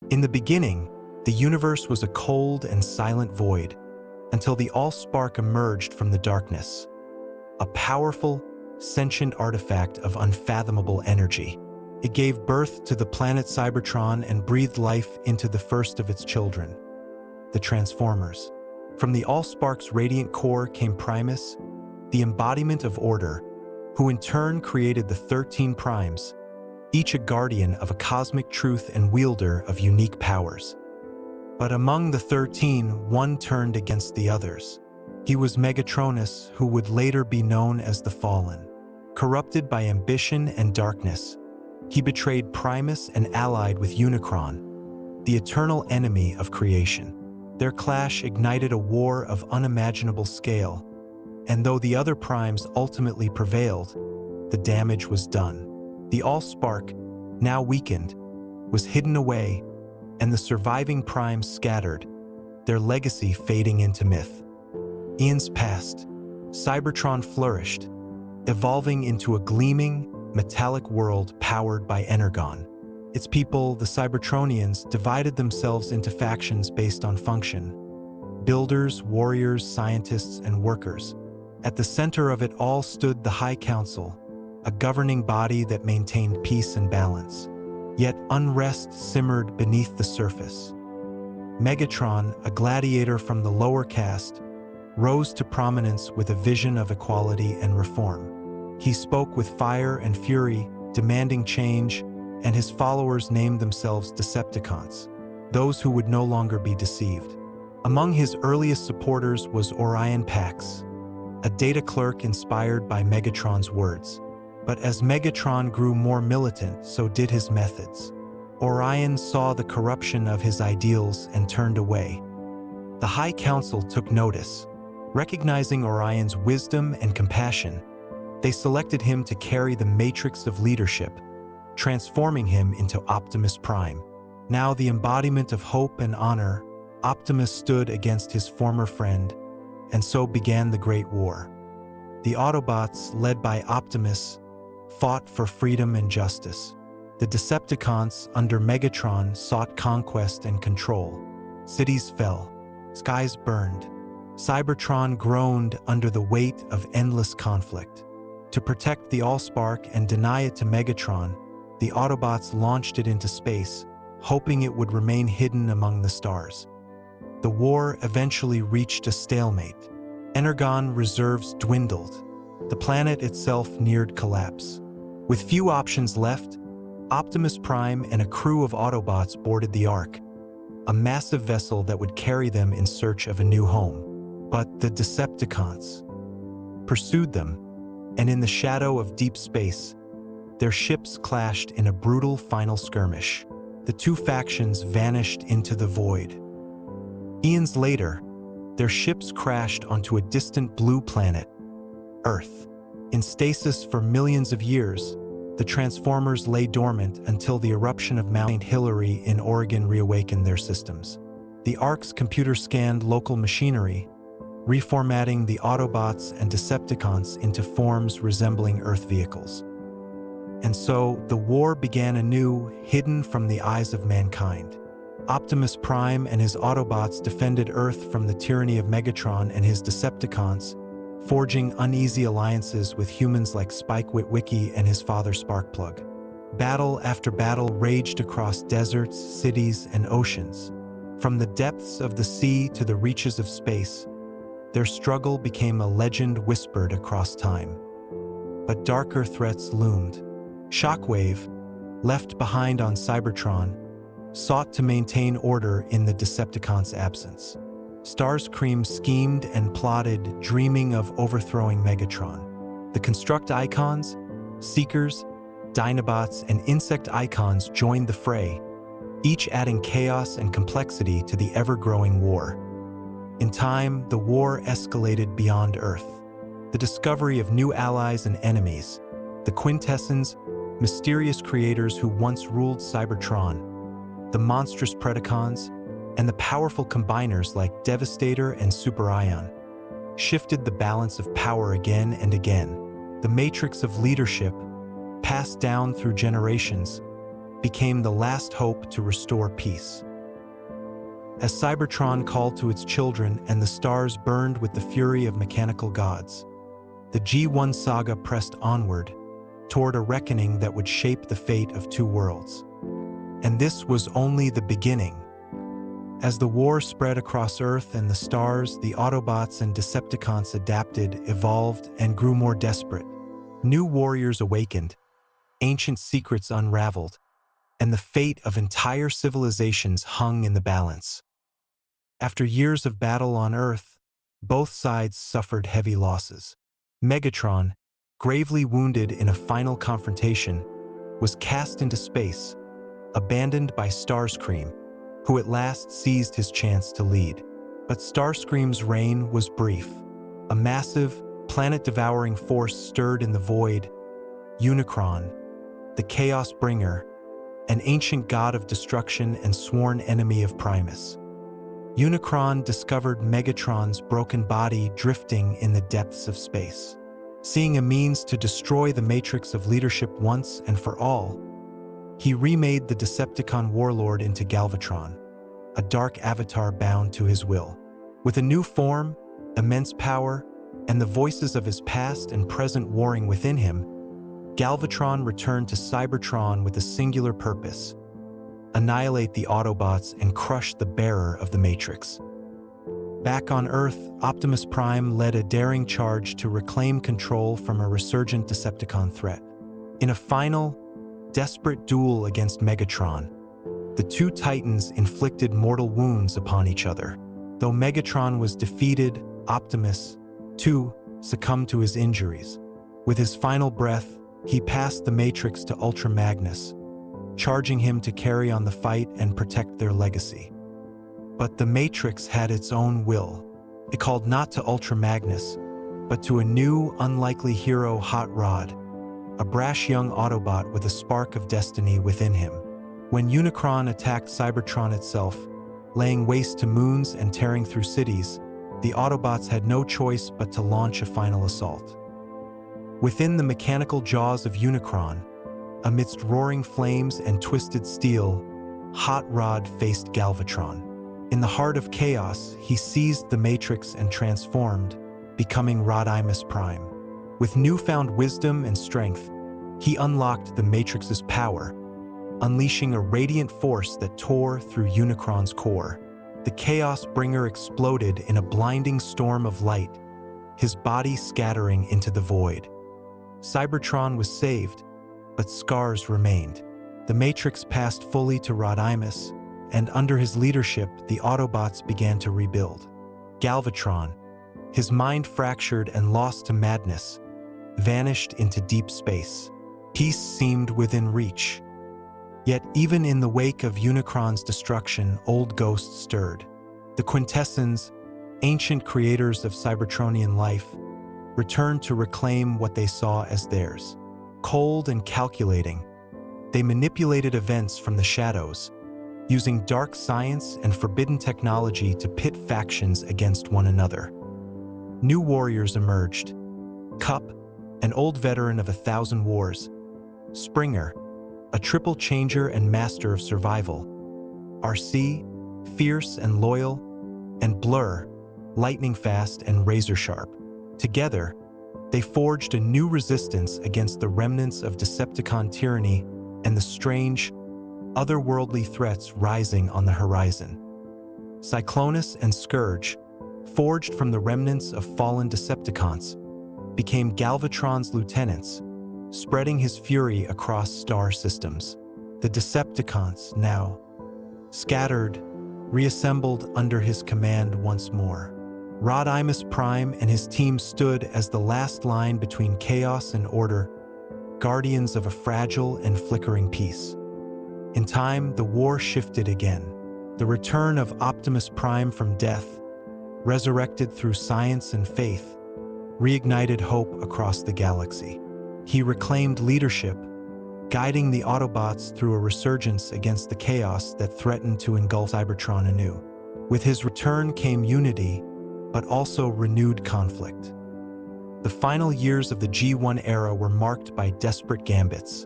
In the beginning, the universe was a cold and silent void until the Allspark emerged from the darkness, a powerful, sentient artifact of unfathomable energy. It gave birth to the planet Cybertron and breathed life into the first of its children, the Transformers. From the Allspark's radiant core came Primus, the embodiment of order, who in turn created the 13 Primes, each a guardian of a cosmic truth and wielder of unique powers. But among the 13, one turned against the others. He was Megatronus, who would later be known as the Fallen. Corrupted by ambition and darkness, he betrayed Primus and allied with Unicron, the eternal enemy of creation. Their clash ignited a war of unimaginable scale, and though the other Primes ultimately prevailed, the damage was done. The Allspark, now weakened, was hidden away, and the surviving Primes scattered, their legacy fading into myth. Eons passed. Cybertron flourished, evolving into a gleaming, metallic world powered by Energon. Its people, the Cybertronians, divided themselves into factions based on function: builders, warriors, scientists, and workers. At the center of it all stood the High Council, a governing body that maintained peace and balance. Yet unrest simmered beneath the surface. Megatron, a gladiator from the lower caste, rose to prominence with a vision of equality and reform. He spoke with fire and fury, demanding change, and his followers named themselves Decepticons, those who would no longer be deceived. Among his earliest supporters was Orion Pax, a data clerk inspired by Megatron's words. But as Megatron grew more militant, so did his methods. Orion saw the corruption of his ideals and turned away. The High Council took notice. Recognizing Orion's wisdom and compassion, they selected him to carry the matrix of leadership, transforming him into Optimus Prime. Now the embodiment of hope and honor, Optimus stood against his former friend, and so began the Great War. The Autobots, led by Optimus, fought for freedom and justice. The Decepticons, under Megatron, sought conquest and control. Cities fell, skies burned. Cybertron groaned under the weight of endless conflict. To protect the Allspark and deny it to Megatron, the Autobots launched it into space, hoping it would remain hidden among the stars. The war eventually reached a stalemate. Energon reserves dwindled. The planet itself neared collapse. With few options left, Optimus Prime and a crew of Autobots boarded the Ark, a massive vessel that would carry them in search of a new home. But the Decepticons pursued them, and in the shadow of deep space, their ships clashed in a brutal final skirmish. The two factions vanished into the void. Eons later, their ships crashed onto a distant blue planet, Earth. In stasis for millions of years, the Transformers lay dormant until the eruption of Mount St. Hilary in Oregon reawakened their systems. The Ark's computer scanned local machinery, reformatting the Autobots and Decepticons into forms resembling Earth vehicles. And so, the war began anew, hidden from the eyes of mankind. Optimus Prime and his Autobots defended Earth from the tyranny of Megatron and his Decepticons, forging uneasy alliances with humans like Spike Witwicky and his father Sparkplug. Battle after battle raged across deserts, cities, and oceans. From the depths of the sea to the reaches of space, their struggle became a legend whispered across time. But darker threats loomed. Shockwave, left behind on Cybertron, sought to maintain order in the Decepticons' absence. Starscream schemed and plotted, dreaming of overthrowing Megatron. The Construct Icons, Seekers, Dinobots, and Insect Icons joined the fray, each adding chaos and complexity to the ever-growing war. In time, the war escalated beyond Earth. The discovery of new allies and enemies, the Quintessons, mysterious creators who once ruled Cybertron, the monstrous Predacons, and the powerful combiners like Devastator and Super Ion, shifted the balance of power again and again. The matrix of leadership, passed down through generations, became the last hope to restore peace. As Cybertron called to its children and the stars burned with the fury of mechanical gods, the G1 saga pressed onward toward a reckoning that would shape the fate of two worlds. And this was only the beginning. As the war spread across Earth and the stars, the Autobots and Decepticons adapted, evolved, and grew more desperate. New warriors awakened, ancient secrets unraveled, and the fate of entire civilizations hung in the balance. After years of battle on Earth, both sides suffered heavy losses. Megatron, gravely wounded in a final confrontation, was cast into space, abandoned by Starscream, who at last seized his chance to lead. But Starscream's reign was brief. A massive, planet-devouring force stirred in the void. Unicron, the Chaos Bringer, an ancient god of destruction and sworn enemy of Primus. Unicron discovered Megatron's broken body drifting in the depths of space. Seeing a means to destroy the matrix of leadership once and for all, he remade the Decepticon warlord into Galvatron, a dark avatar bound to his will. With a new form, immense power, and the voices of his past and present warring within him, Galvatron returned to Cybertron with a singular purpose: annihilate the Autobots and crush the bearer of the Matrix. Back on Earth, Optimus Prime led a daring charge to reclaim control from a resurgent Decepticon threat. In a final, desperate duel against Megatron, the two Titans inflicted mortal wounds upon each other. Though Megatron was defeated, Optimus, too, succumbed to his injuries. With his final breath, he passed the Matrix to Ultra Magnus, charging him to carry on the fight and protect their legacy. But the Matrix had its own will. It called not to Ultra Magnus, but to a new, unlikely hero, Hot Rod, a brash young Autobot with a spark of destiny within him. When Unicron attacked Cybertron itself, laying waste to moons and tearing through cities, the Autobots had no choice but to launch a final assault. Within the mechanical jaws of Unicron, amidst roaring flames and twisted steel, Hot Rod faced Galvatron. In the heart of chaos, he seized the Matrix and transformed, becoming Rodimus Prime. With newfound wisdom and strength, he unlocked the Matrix's power, unleashing a radiant force that tore through Unicron's core. The Chaos Bringer exploded in a blinding storm of light, his body scattering into the void. Cybertron was saved, but scars remained. The Matrix passed fully to Rodimus, and under his leadership, the Autobots began to rebuild. Galvatron, his mind fractured and lost to madness, vanished into deep space. Peace seemed within reach. Yet even in the wake of Unicron's destruction, old ghosts stirred. The Quintessons, ancient creators of Cybertronian life, returned to reclaim what they saw as theirs. Cold and calculating, they manipulated events from the shadows, using dark science and forbidden technology to pit factions against one another. New warriors emerged: Cup, an old veteran of 1,000 wars; Springer, a triple changer and master of survival; RC, fierce and loyal; and Blur, lightning fast and razor sharp. Together, they forged a new resistance against the remnants of Decepticon tyranny and the strange, otherworldly threats rising on the horizon. Cyclonus and Scourge, forged from the remnants of fallen Decepticons, became Galvatron's lieutenants, spreading his fury across star systems. The Decepticons, now scattered, reassembled under his command once more. Rodimus Prime and his team stood as the last line between chaos and order, guardians of a fragile and flickering peace. In time, the war shifted again. The return of Optimus Prime from death, resurrected through science and faith, reignited hope across the galaxy. He reclaimed leadership, guiding the Autobots through a resurgence against the chaos that threatened to engulf Cybertron anew. With his return came unity, but also renewed conflict. The final years of the G1 era were marked by desperate gambits.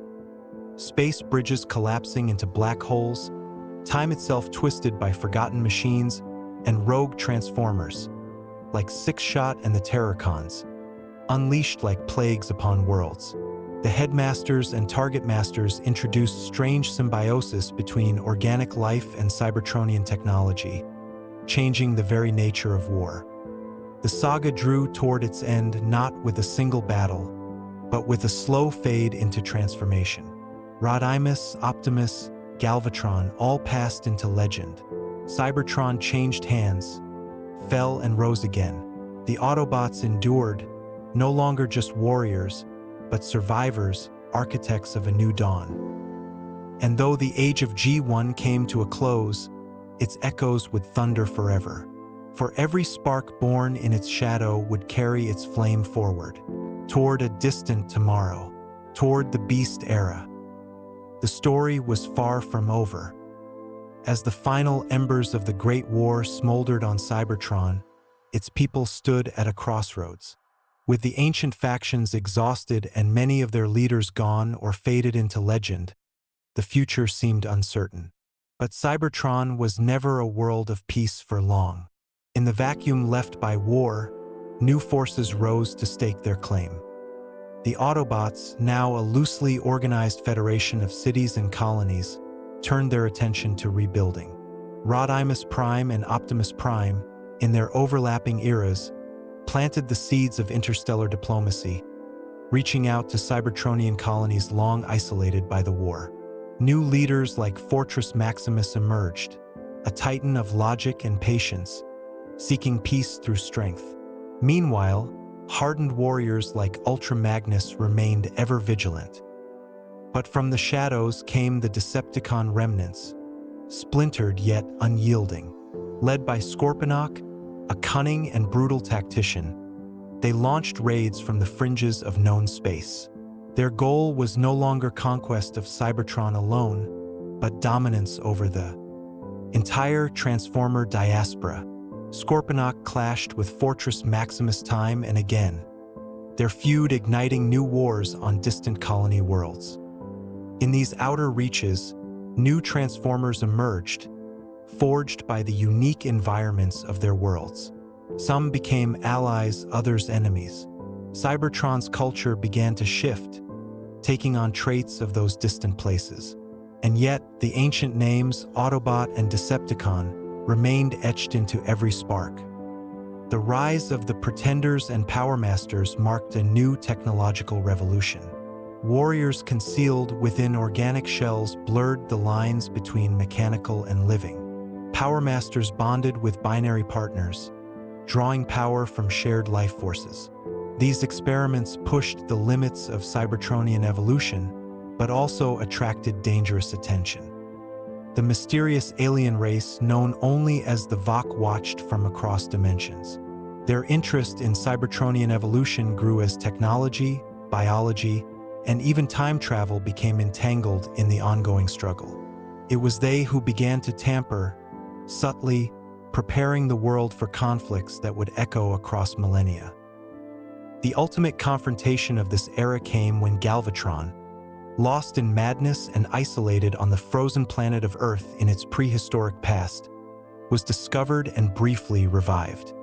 space bridges collapsing into black holes, time itself twisted by forgotten machines, and rogue transformers, like Six-Shot and the Terrorcons, unleashed like plagues upon worlds. The Headmasters and Target Masters introduced strange symbiosis between organic life and Cybertronian technology, changing the very nature of war. The saga drew toward its end not with a single battle, but with a slow fade into transformation. Rodimus, Optimus, Galvatron all passed into legend. Cybertron changed hands, fell and rose again. The Autobots endured, no longer just warriors, but survivors, architects of a new dawn. And though the age of G1 came to a close, its echoes would thunder forever. For every spark born in its shadow would carry its flame forward, toward a distant tomorrow, toward the Beast era. The story was far from over. As the final embers of the Great War smoldered on Cybertron, its people stood at a crossroads. With the ancient factions exhausted and many of their leaders gone or faded into legend, the future seemed uncertain. But Cybertron was never a world of peace for long. In the vacuum left by war, new forces rose to stake their claim. The Autobots, now a loosely organized federation of cities and colonies, turned their attention to rebuilding. Rodimus Prime and Optimus Prime, in their overlapping eras, planted the seeds of interstellar diplomacy, reaching out to Cybertronian colonies long isolated by the war. New leaders like Fortress Maximus emerged, a titan of logic and patience, seeking peace through strength. Meanwhile, hardened warriors like Ultra Magnus remained ever vigilant. But from the shadows came the Decepticon remnants, splintered yet unyielding. Led by Scorponok, a cunning and brutal tactician, they launched raids from the fringes of known space. Their goal was no longer conquest of Cybertron alone, but dominance over the entire Transformer diaspora. Scorponok clashed with Fortress Maximus time and again, their feud igniting new wars on distant colony worlds. In these outer reaches, new Transformers emerged, forged by the unique environments of their worlds. Some became allies, others enemies. Cybertron's culture began to shift, taking on traits of those distant places. And yet, the ancient names Autobot and Decepticon remained etched into every spark. The rise of the Pretenders and Power Masters marked a new technological revolution. Warriors concealed within organic shells blurred the lines between mechanical and living. Power Masters bonded with binary partners, drawing power from shared life forces. These experiments pushed the limits of Cybertronian evolution, but also attracted dangerous attention. The mysterious alien race known only as the Vok watched from across dimensions. Their interest in Cybertronian evolution grew as technology, biology, and even time travel became entangled in the ongoing struggle. It was they who began to tamper, subtly, preparing the world for conflicts that would echo across millennia. The ultimate confrontation of this era came when Galvatron, lost in madness and isolated on the frozen planet of Earth in its prehistoric past, was discovered and briefly revived.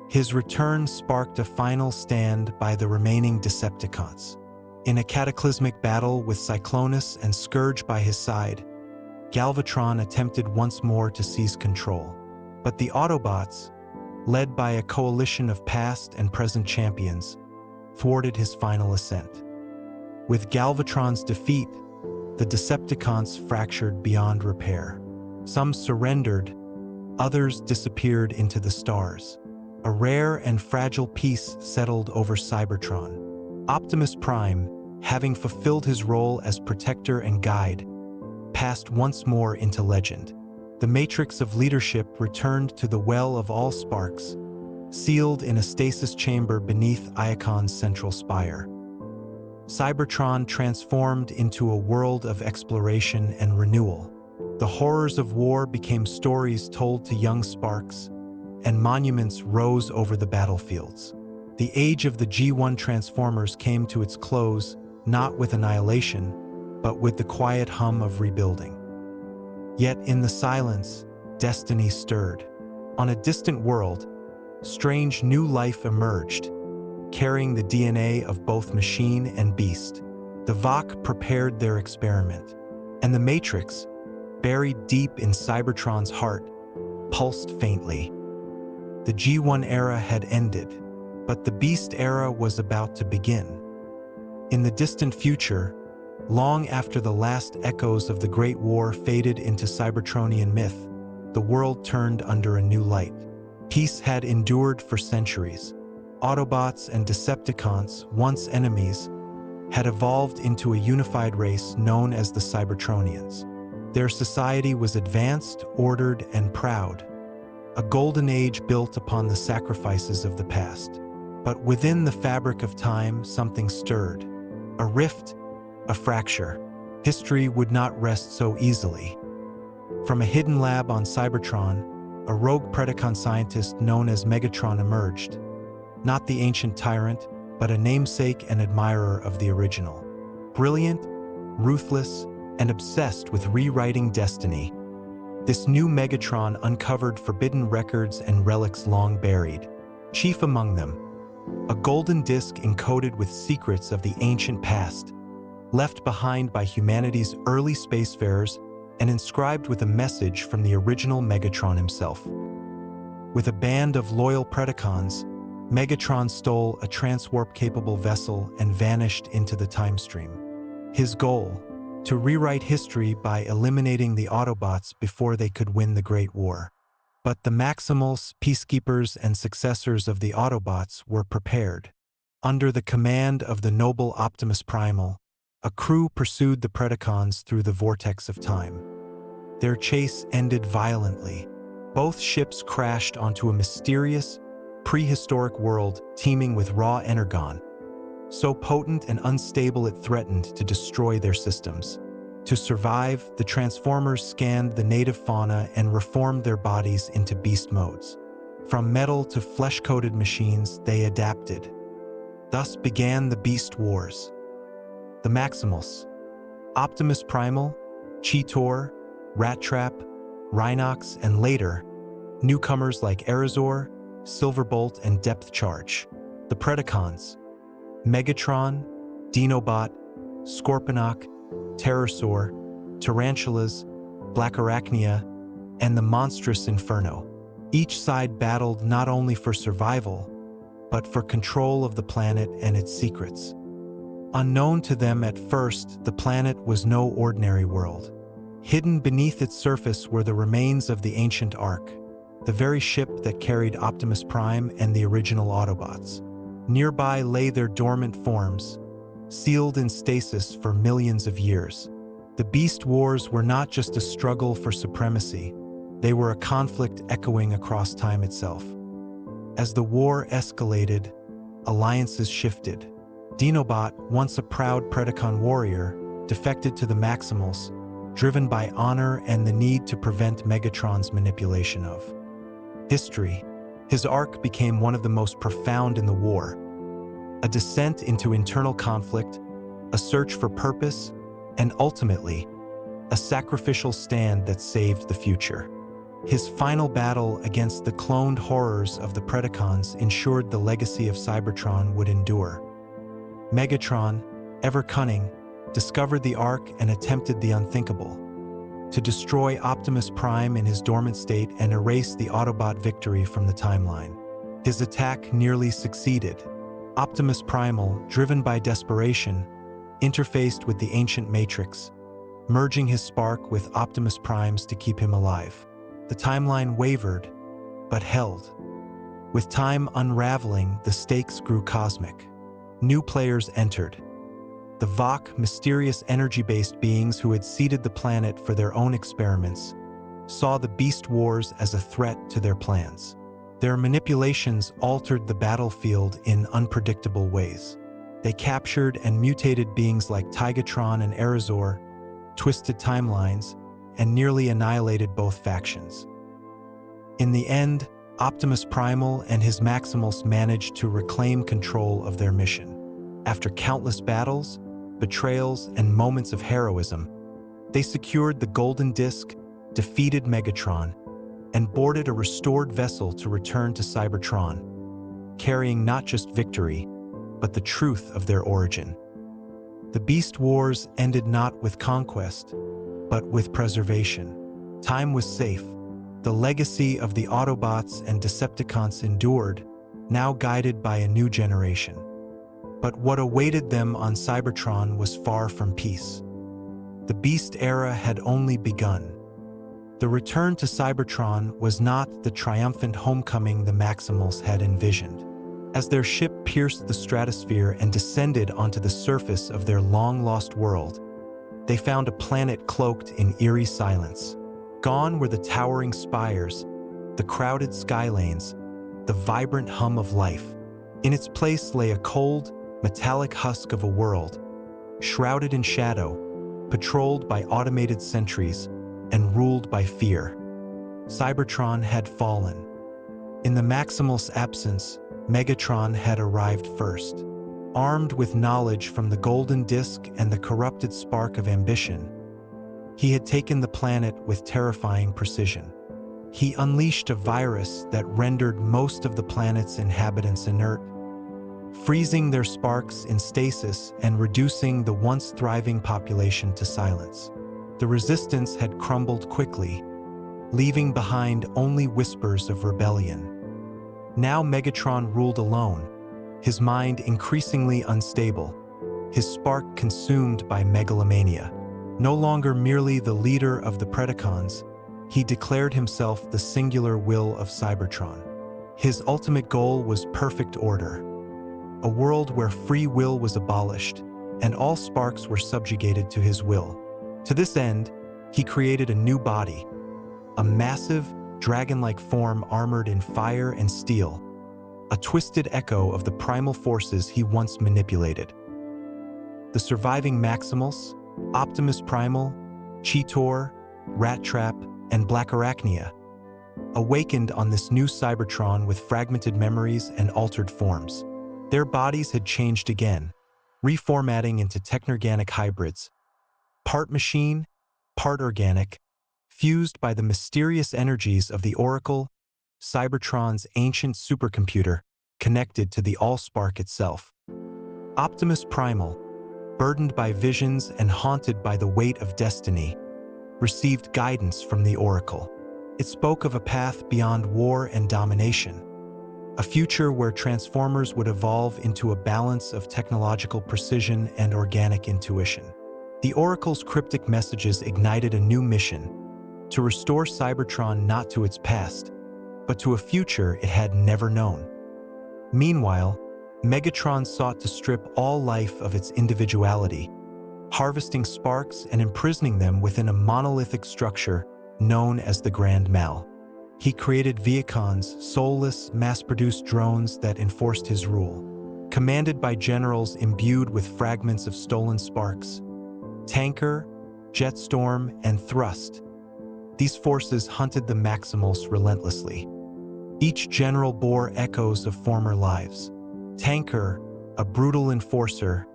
His return sparked a final stand by the remaining Decepticons. In a cataclysmic battle with Cyclonus and Scourge by his side, Galvatron attempted once more to seize control. But the Autobots, led by a coalition of past and present champions, thwarted his final ascent. With Galvatron's defeat, the Decepticons fractured beyond repair. Some surrendered, others disappeared into the stars. A rare and fragile peace settled over Cybertron. Optimus Prime, having fulfilled his role as protector and guide, passed once more into legend. The matrix of leadership returned to the Well of All Sparks, sealed in a stasis chamber beneath Iacon's central spire. Cybertron transformed into a world of exploration and renewal. The horrors of war became stories told to young sparks, and monuments rose over the battlefields. The age of the G1 Transformers came to its close, not with annihilation, but with the quiet hum of rebuilding. Yet in the silence, destiny stirred. On a distant world, strange new life emerged, carrying the DNA of both machine and beast. The Vok prepared their experiment, and the Matrix, buried deep in Cybertron's heart, pulsed faintly. The G1 era had ended, but the Beast era was about to begin. In the distant future, long after the last echoes of the Great War faded into Cybertronian myth, the world turned under a new light. Peace had endured for centuries. Autobots and Decepticons, once enemies, had evolved into a unified race known as the Cybertronians. Their society was advanced, ordered, and proud, a golden age built upon the sacrifices of the past. But within the fabric of time, something stirred. A rift, a fracture. History would not rest so easily. From a hidden lab on Cybertron, a rogue Predacon scientist known as Megatron emerged. Not the ancient tyrant, but a namesake and admirer of the original. Brilliant, ruthless, and obsessed with rewriting destiny. This new Megatron uncovered forbidden records and relics long buried. Chief among them, a golden disc encoded with secrets of the ancient past, left behind by humanity's early spacefarers and inscribed with a message from the original Megatron himself. With a band of loyal Predacons, Megatron stole a transwarp-capable vessel and vanished into the time stream. His goal: to rewrite history by eliminating the Autobots before they could win the Great War. But the Maximals, peacekeepers, and successors of the Autobots were prepared. Under the command of the noble Optimus Primal, a crew pursued the Predacons through the vortex of time. Their chase ended violently. Both ships crashed onto a mysterious, prehistoric world teeming with raw energon, so potent and unstable it threatened to destroy their systems. To survive, the Transformers scanned the native fauna and reformed their bodies into beast modes. From metal to flesh-coated machines, they adapted. Thus began the Beast Wars. The Maximals, Optimus Primal, Cheetor, Rat Trap, Rhinox, and later, newcomers like Arizor, Silverbolt, and Depth Charge. The Predacons, Megatron, Dinobot, Scorponok, Terrorsaur, Tarantulas, Blackarachnia, and the monstrous Inferno. Each side battled not only for survival, but for control of the planet and its secrets. Unknown to them at first, the planet was no ordinary world. Hidden beneath its surface were the remains of the ancient Ark, the very ship that carried Optimus Prime and the original Autobots. Nearby lay their dormant forms, sealed in stasis for millions of years. The Beast Wars were not just a struggle for supremacy, they were a conflict echoing across time itself. As the war escalated, alliances shifted. Dinobot, once a proud Predacon warrior, defected to the Maximals, driven by honor and the need to prevent Megatron's manipulation of history. His arc became one of the most profound in the war, a descent into internal conflict, a search for purpose, and ultimately, a sacrificial stand that saved the future. His final battle against the cloned horrors of the Predacons ensured the legacy of Cybertron would endure. Megatron, ever cunning, discovered the Ark and attempted the unthinkable: to destroy Optimus Prime in his dormant state and erase the Autobot victory from the timeline. His attack nearly succeeded. Optimus Primal, driven by desperation, interfaced with the ancient Matrix, merging his spark with Optimus Prime's to keep him alive. The timeline wavered, but held. With time unraveling, the stakes grew cosmic. New players entered. The Vok, mysterious energy-based beings who had seeded the planet for their own experiments, saw the Beast Wars as a threat to their plans. Their manipulations altered the battlefield in unpredictable ways. They captured and mutated beings like Tigatron and Arizor, twisted timelines, and nearly annihilated both factions. In the end, Optimus Primal and his Maximals managed to reclaim control of their mission. After countless battles, betrayals, and moments of heroism, they secured the Golden Disc, defeated Megatron, and boarded a restored vessel to return to Cybertron, carrying not just victory, but the truth of their origin. The Beast Wars ended not with conquest, but with preservation. Time was safe. The legacy of the Autobots and Decepticons endured, now guided by a new generation. But what awaited them on Cybertron was far from peace. The Beast era had only begun. The return to Cybertron was not the triumphant homecoming the Maximals had envisioned. As their ship pierced the stratosphere and descended onto the surface of their long-lost world, they found a planet cloaked in eerie silence. Gone were the towering spires, the crowded skylanes, the vibrant hum of life. In its place lay a cold, metallic husk of a world, shrouded in shadow, patrolled by automated sentries, and ruled by fear. Cybertron had fallen. In the Maximals' absence, Megatron had arrived first. Armed with knowledge from the Golden Disc and the corrupted spark of ambition, he had taken the planet with terrifying precision. He unleashed a virus that rendered most of the planet's inhabitants inert, freezing their sparks in stasis and reducing the once thriving population to silence. The resistance had crumbled quickly, leaving behind only whispers of rebellion. Now Megatron ruled alone, his mind increasingly unstable, his spark consumed by megalomania. No longer merely the leader of the Predacons, he declared himself the singular will of Cybertron. His ultimate goal was perfect order, a world where free will was abolished and all sparks were subjugated to his will. To this end, he created a new body, a massive, dragon-like form armored in fire and steel, a twisted echo of the primal forces he once manipulated. The surviving Maximals, Optimus Primal, Cheetor, Rat Trap, and Black Arachnia, awakened on this new Cybertron with fragmented memories and altered forms. Their bodies had changed again, reformatting into technorganic hybrids, part machine, part organic, fused by the mysterious energies of the Oracle, Cybertron's ancient supercomputer, connected to the Allspark itself. Optimus Primal, burdened by visions and haunted by the weight of destiny, received guidance from the Oracle. It spoke of a path beyond war and domination, a future where Transformers would evolve into a balance of technological precision and organic intuition. The Oracle's cryptic messages ignited a new mission: to restore Cybertron not to its past, but to a future it had never known. Meanwhile, Megatron sought to strip all life of its individuality, harvesting sparks and imprisoning them within a monolithic structure known as the Grand Mal. He created Viacons, soulless, mass-produced drones that enforced his rule, commanded by generals imbued with fragments of stolen sparks. Tanker, Jetstorm, and Thrust. These forces hunted the Maximals relentlessly. Each general bore echoes of former lives. Tanker, a brutal enforcer,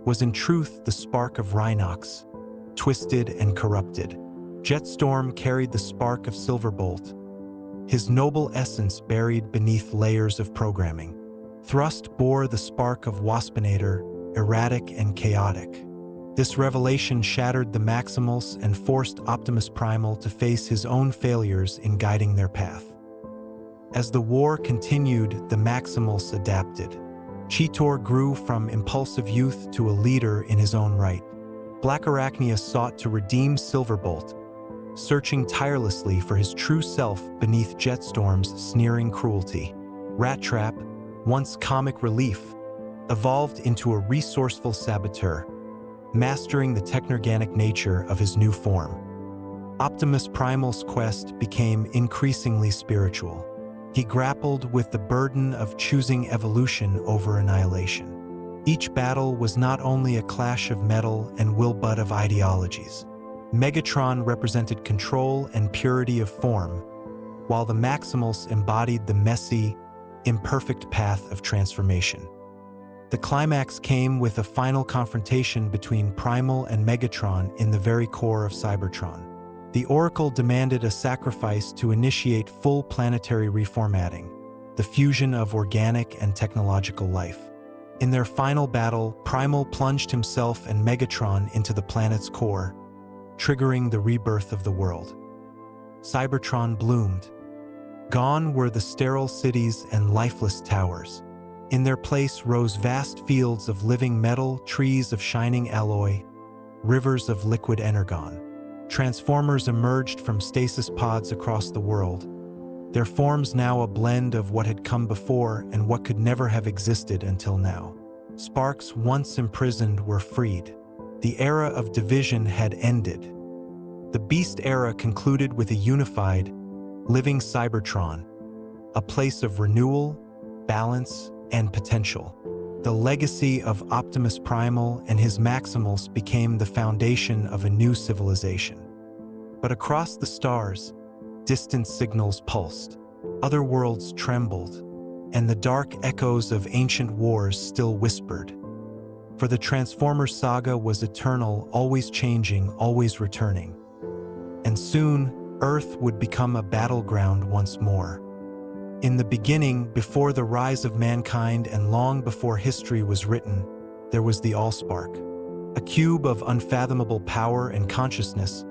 was in truth the spark of Rhinox, twisted and corrupted. Jetstorm carried the spark of Silverbolt, his noble essence buried beneath layers of programming. Thrust bore the spark of Waspinator, erratic and chaotic. This revelation shattered the Maximals and forced Optimus Primal to face his own failures in guiding their path. As the war continued, the Maximals adapted. Cheetor grew from impulsive youth to a leader in his own right. Black Arachnia sought to redeem Silverbolt, searching tirelessly for his true self beneath Jetstorm's sneering cruelty. Rat Trap, once comic relief, evolved into a resourceful saboteur, mastering the technorganic nature of his new form. Optimus Primal's quest became increasingly spiritual. He grappled with the burden of choosing evolution over annihilation. Each battle was not only a clash of metal and will but of ideologies. Megatron represented control and purity of form, while the Maximals embodied the messy, imperfect path of transformation. The climax came with a final confrontation between Primal and Megatron in the very core of Cybertron. The Oracle demanded a sacrifice to initiate full planetary reformatting, the fusion of organic and technological life. In their final battle, Primal plunged himself and Megatron into the planet's core, triggering the rebirth of the world. Cybertron bloomed. Gone were the sterile cities and lifeless towers. In their place rose vast fields of living metal, trees of shining alloy, rivers of liquid energon. Transformers emerged from stasis pods across the world, their forms now a blend of what had come before and what could never have existed until now. Sparks once imprisoned were freed. The era of division had ended. The Beast era concluded with a unified, living Cybertron, a place of renewal, balance, and potential. The legacy of Optimus Primal and his Maximals became the foundation of a new civilization. But across the stars, distant signals pulsed, other worlds trembled, and the dark echoes of ancient wars still whispered. For the Transformers saga was eternal, always changing, always returning. And soon, Earth would become a battleground once more. In the beginning, before the rise of mankind and long before history was written, there was the Allspark, a cube of unfathomable power and consciousness.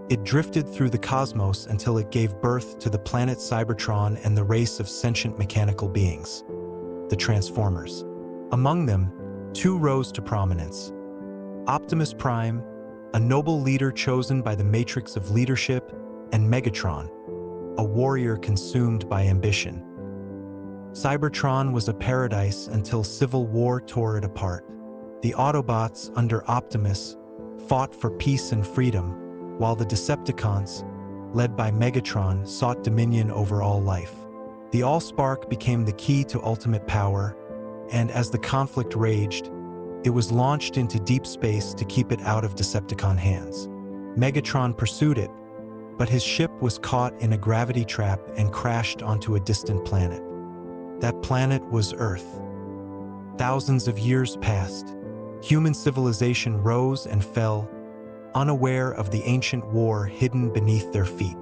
It drifted through the cosmos until it gave birth to the planet Cybertron and the race of sentient mechanical beings, the Transformers. Among them, two rose to prominence. Optimus Prime, a noble leader chosen by the matrix of leadership, and Megatron, a warrior consumed by ambition. Cybertron was a paradise until civil war tore it apart. The Autobots, under Optimus, fought for peace and freedom, while the Decepticons, led by Megatron, sought dominion over all life. The Allspark became the key to ultimate power, and as the conflict raged, it was launched into deep space to keep it out of Decepticon hands. Megatron pursued it, but his ship was caught in a gravity trap and crashed onto a distant planet. That planet was Earth. Thousands of years passed. Human civilization rose and fell, unaware of the ancient war hidden beneath their feet.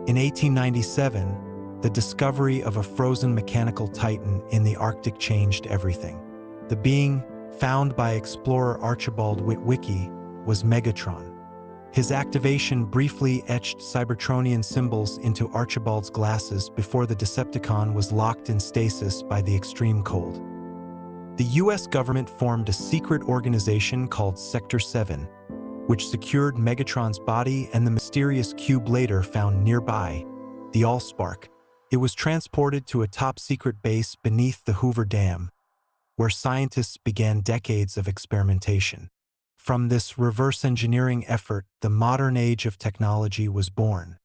In 1897, the discovery of a frozen mechanical titan in the Arctic changed everything. The being, found by explorer Archibald Witwicky, was Megatron. His activation briefly etched Cybertronian symbols into Archibald's glasses before the Decepticon was locked in stasis by the extreme cold. The US government formed a secret organization called Sector 7, which secured Megatron's body and the mysterious cube later found nearby, the Allspark. It was transported to a top-secret base beneath the Hoover Dam, where scientists began decades of experimentation. From this reverse engineering effort, the modern age of technology was born.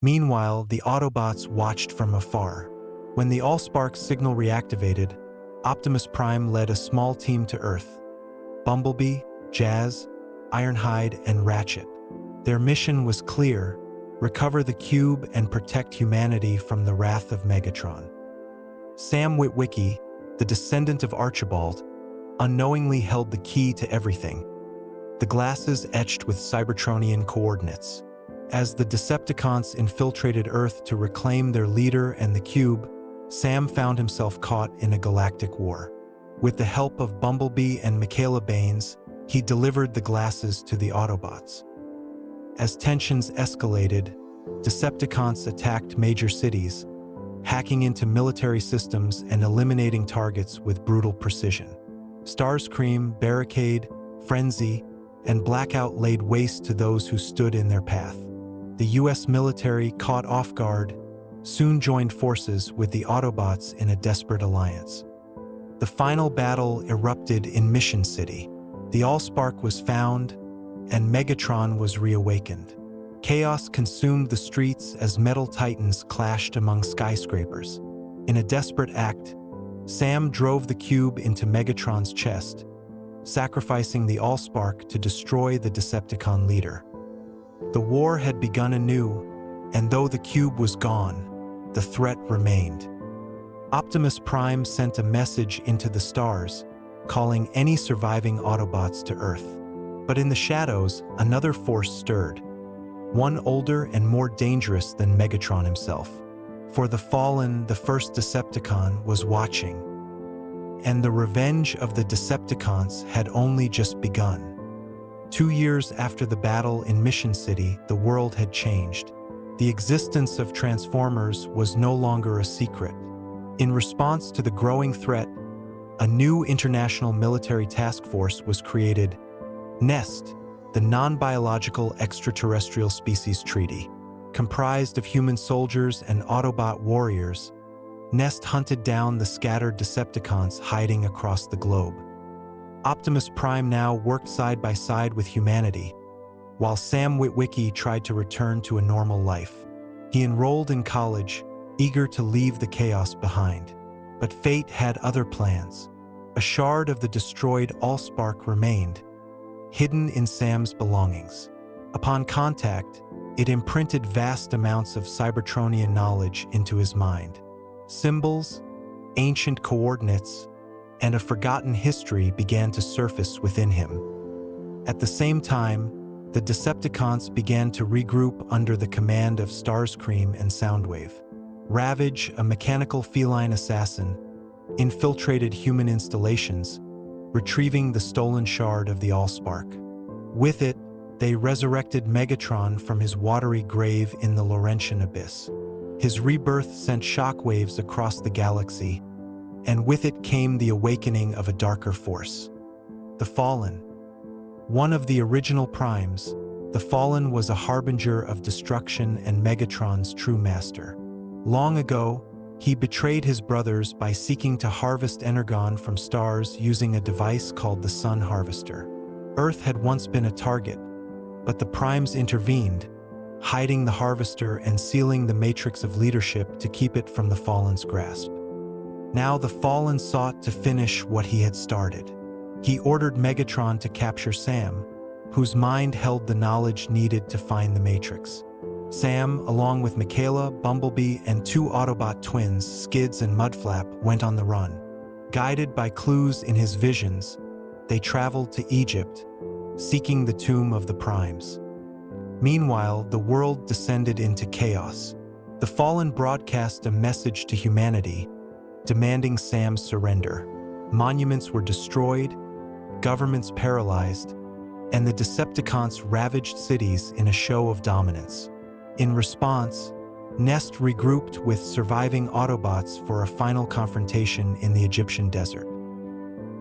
Meanwhile, the Autobots watched from afar. When the Allspark signal reactivated, Optimus Prime led a small team to Earth: Bumblebee, Jazz, Ironhide, and Ratchet. Their mission was clear: recover the cube and protect humanity from the wrath of Megatron. Sam Witwicky, the descendant of Archibald, unknowingly held the key to everything, the glasses etched with Cybertronian coordinates. As the Decepticons infiltrated Earth to reclaim their leader and the cube, Sam found himself caught in a galactic war. With the help of Bumblebee and Michaela Baines, he delivered the glasses to the Autobots. As tensions escalated, Decepticons attacked major cities, hacking into military systems and eliminating targets with brutal precision. Starscream, Barricade, Frenzy, and Blackout laid waste to those who stood in their path. The US military, caught off guard, soon joined forces with the Autobots in a desperate alliance. The final battle erupted in Mission City. The Allspark was found, and Megatron was reawakened. Chaos consumed the streets as metal titans clashed among skyscrapers. In a desperate act, Sam drove the cube into Megatron's chest, sacrificing the Allspark to destroy the Decepticon leader. The war had begun anew, and though the cube was gone, the threat remained. Optimus Prime sent a message into the stars, calling any surviving Autobots to Earth. But in the shadows, another force stirred, one older and more dangerous than Megatron himself. For the Fallen, the first Decepticon, was watching, and the revenge of the Decepticons had only just begun. 2 years after the battle in Mission City, the world had changed. The existence of Transformers was no longer a secret. In response to the growing threat, a new international military task force was created, NEST, the Non-Biological Extraterrestrial Species Treaty. Comprised of human soldiers and Autobot warriors, NEST hunted down the scattered Decepticons hiding across the globe. Optimus Prime now worked side by side with humanity, while Sam Witwicky tried to return to a normal life. He enrolled in college, eager to leave the chaos behind. But fate had other plans. A shard of the destroyed Allspark remained, hidden in Sam's belongings. Upon contact, it imprinted vast amounts of Cybertronian knowledge into his mind. Symbols, ancient coordinates, and a forgotten history began to surface within him. At the same time, the Decepticons began to regroup under the command of Starscream and Soundwave. Ravage, a mechanical feline assassin, infiltrated human installations, retrieving the stolen shard of the Allspark. With it, they resurrected Megatron from his watery grave in the Laurentian abyss. His rebirth sent shockwaves across the galaxy, and with it came the awakening of a darker force. The Fallen. One of the original primes, the Fallen was a harbinger of destruction and Megatron's true master. Long ago, he betrayed his brothers by seeking to harvest energon from stars using a device called the Sun Harvester. Earth had once been a target, but the primes intervened, hiding the harvester and sealing the matrix of leadership to keep it from the Fallen's grasp. Now the Fallen sought to finish what he had started. He ordered Megatron to capture Sam, whose mind held the knowledge needed to find the matrix. Sam, along with Michaela, Bumblebee, and 2 Autobot twins, Skids and Mudflap, went on the run. Guided by clues in his visions, they traveled to Egypt, seeking the tomb of the primes. Meanwhile, the world descended into chaos. The Fallen broadcast a message to humanity, demanding Sam's surrender. Monuments were destroyed, governments paralyzed, and the Decepticons ravaged cities in a show of dominance. In response, Nest regrouped with surviving Autobots for a final confrontation in the Egyptian desert.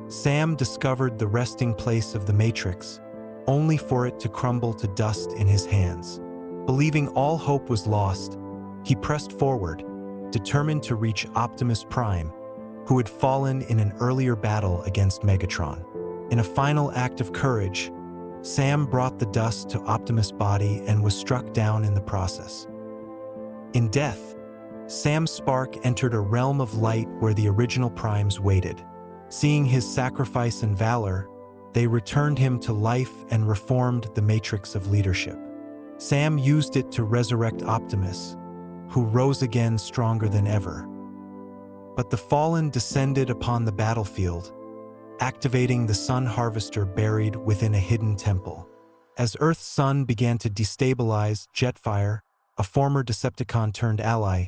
Sam discovered the resting place of the Matrix, only for it to crumble to dust in his hands. Believing all hope was lost, he pressed forward, determined to reach Optimus Prime, who had fallen in an earlier battle against Megatron. In a final act of courage, Sam brought the dust to Optimus' body and was struck down in the process. In death, Sam's spark entered a realm of light where the original primes waited. Seeing his sacrifice and valor, they returned him to life and reformed the matrix of leadership. Sam used it to resurrect Optimus, who rose again stronger than ever. But the Fallen descended upon the battlefield, activating the Sun Harvester buried within a hidden temple. As Earth's sun began to destabilize, Jetfire, a former Decepticon-turned-ally,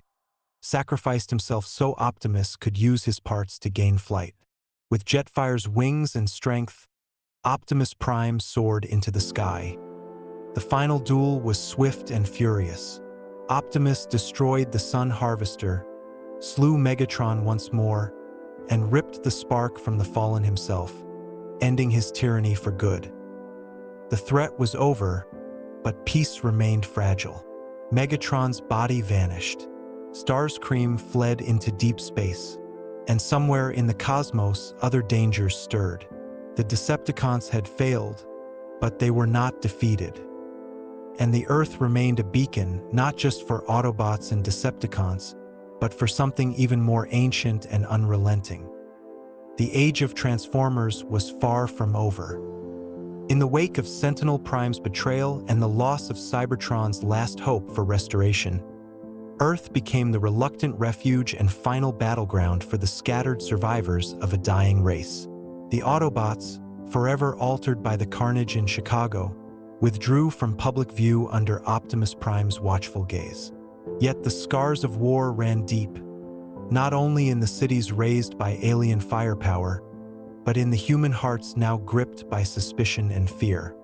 sacrificed himself so Optimus could use his parts to gain flight. With Jetfire's wings and strength, Optimus Prime soared into the sky. The final duel was swift and furious. Optimus destroyed the Sun Harvester, slew Megatron once more, and ripped the spark from the Fallen himself, ending his tyranny for good. The threat was over, but peace remained fragile. Megatron's body vanished. Starscream fled into deep space, and somewhere in the cosmos, other dangers stirred. The Decepticons had failed, but they were not defeated. And the Earth remained a beacon, not just for Autobots and Decepticons, but for something even more ancient and unrelenting. The age of Transformers was far from over. In the wake of Sentinel Prime's betrayal and the loss of Cybertron's last hope for restoration, Earth became the reluctant refuge and final battleground for the scattered survivors of a dying race. The Autobots, forever altered by the carnage in Chicago, withdrew from public view under Optimus Prime's watchful gaze. Yet the scars of war ran deep, not only in the cities razed by alien firepower, but in the human hearts now gripped by suspicion and fear.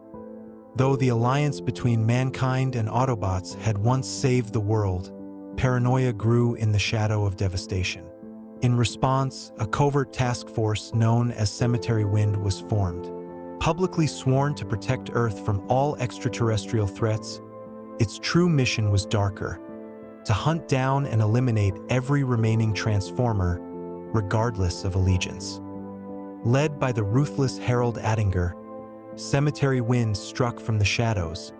Though the alliance between mankind and Autobots had once saved the world, paranoia grew in the shadow of devastation. In response, a covert task force known as Cemetery Wind was formed. Publicly sworn to protect Earth from all extraterrestrial threats, its true mission was darker: to hunt down and eliminate every remaining Transformer, regardless of allegiance. Led by the ruthless Harold Attinger, Cemetery Wind struck from the shadows,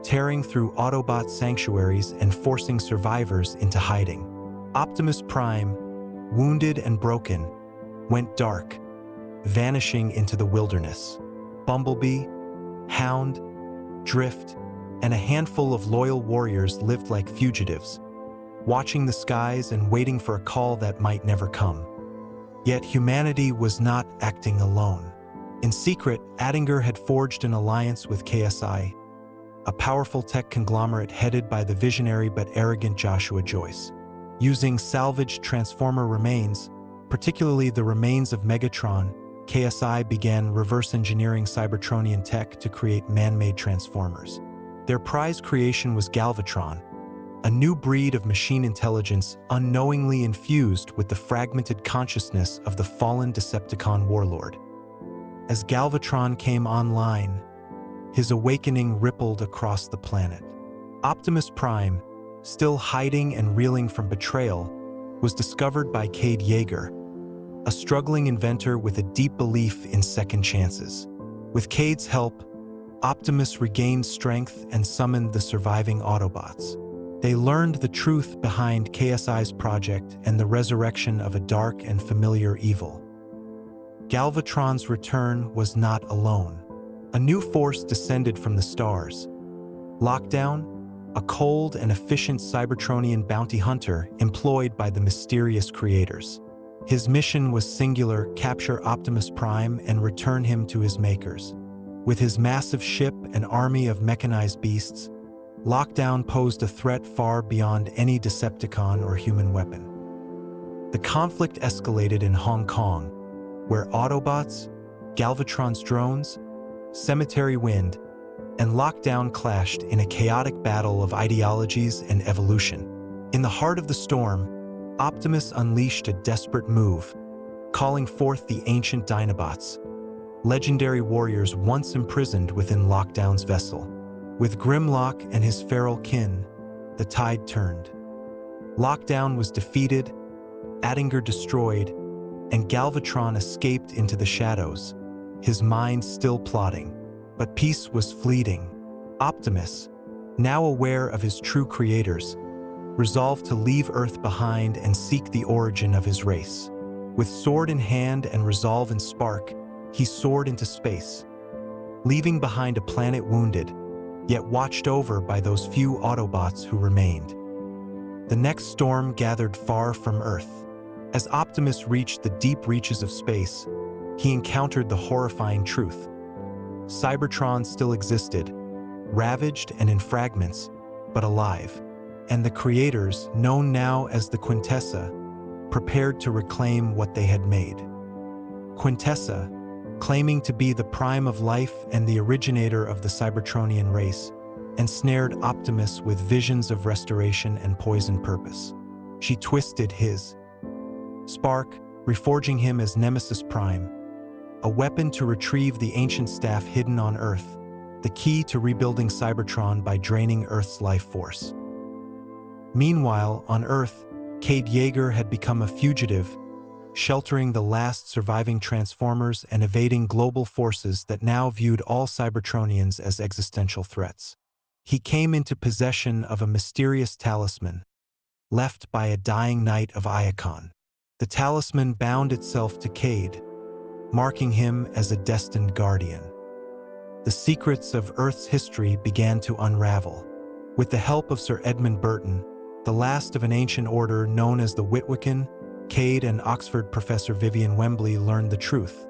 tearing through Autobot sanctuaries and forcing survivors into hiding. Optimus Prime, wounded and broken, went dark, vanishing into the wilderness. Bumblebee, Hound, Drift, and a handful of loyal warriors lived like fugitives, watching the skies and waiting for a call that might never come. Yet humanity was not acting alone. In secret, Attinger had forged an alliance with KSI, a powerful tech conglomerate headed by the visionary but arrogant Joshua Joyce. Using salvaged Transformer remains, particularly the remains of Megatron, KSI began reverse engineering Cybertronian tech to create man-made Transformers. Their prize creation was Galvatron, a new breed of machine intelligence unknowingly infused with the fragmented consciousness of the fallen Decepticon warlord. As Galvatron came online, his awakening rippled across the planet. Optimus Prime, still hiding and reeling from betrayal, was discovered by Cade Yeager, a struggling inventor with a deep belief in second chances. With Cade's help, Optimus regained strength and summoned the surviving Autobots. They learned the truth behind KSI's project and the resurrection of a dark and familiar evil. Galvatron's return was not alone. A new force descended from the stars. Lockdown, a cold and efficient Cybertronian bounty hunter employed by the mysterious creators. His mission was singular: capture Optimus Prime and return him to his makers. With his massive ship and army of mechanized beasts, Lockdown posed a threat far beyond any Decepticon or human weapon. The conflict escalated in Hong Kong, where Autobots, Galvatron's drones, Cemetery Wind, and Lockdown clashed in a chaotic battle of ideologies and evolution. In the heart of the storm, Optimus unleashed a desperate move, calling forth the ancient Dinobots, legendary warriors once imprisoned within Lockdown's vessel. With Grimlock and his feral kin, the tide turned. Lockdown was defeated, Attinger destroyed, and Galvatron escaped into the shadows, his mind still plotting. But peace was fleeting. Optimus, now aware of his true creators, resolved to leave Earth behind and seek the origin of his race. With sword in hand and resolve in spark, he soared into space, leaving behind a planet wounded, yet watched over by those few Autobots who remained. The next storm gathered far from Earth. As Optimus reached the deep reaches of space, he encountered the horrifying truth. Cybertron still existed, ravaged and in fragments, but alive. And the creators, known now as the Quintessa, prepared to reclaim what they had made. Quintessa, claiming to be the prime of life and the originator of the Cybertronian race, ensnared Optimus with visions of restoration and poison purpose. She twisted his spark, reforging him as Nemesis Prime, a weapon to retrieve the ancient staff hidden on Earth, the key to rebuilding Cybertron by draining Earth's life force. Meanwhile, on Earth, Cade Yeager had become a fugitive, sheltering the last surviving Transformers and evading global forces that now viewed all Cybertronians as existential threats. He came into possession of a mysterious talisman, left by a dying knight of Iacon. The talisman bound itself to Cade, marking him as a destined guardian. The secrets of Earth's history began to unravel. With the help of Sir Edmund Burton, the last of an ancient order known as the Witwican, Cade and Oxford professor Vivian Wembley learned the truth.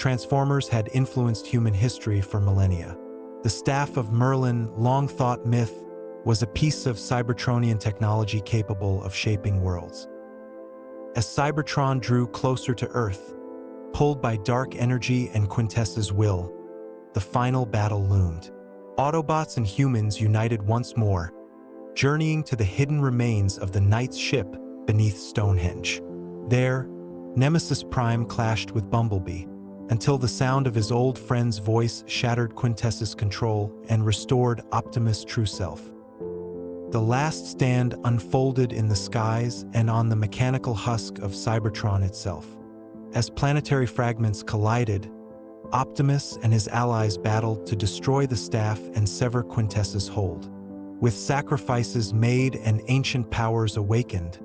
Transformers had influenced human history for millennia. The Staff of Merlin, long thought myth, was a piece of Cybertronian technology capable of shaping worlds. As Cybertron drew closer to Earth, pulled by dark energy and Quintessa's will, the final battle loomed. Autobots and humans united once more, journeying to the hidden remains of the Knight's ship beneath Stonehenge. There, Nemesis Prime clashed with Bumblebee, until the sound of his old friend's voice shattered Quintessa's control and restored Optimus' true self. The last stand unfolded in the skies and on the mechanical husk of Cybertron itself. As planetary fragments collided, Optimus and his allies battled to destroy the staff and sever Quintessa's hold. With sacrifices made and ancient powers awakened,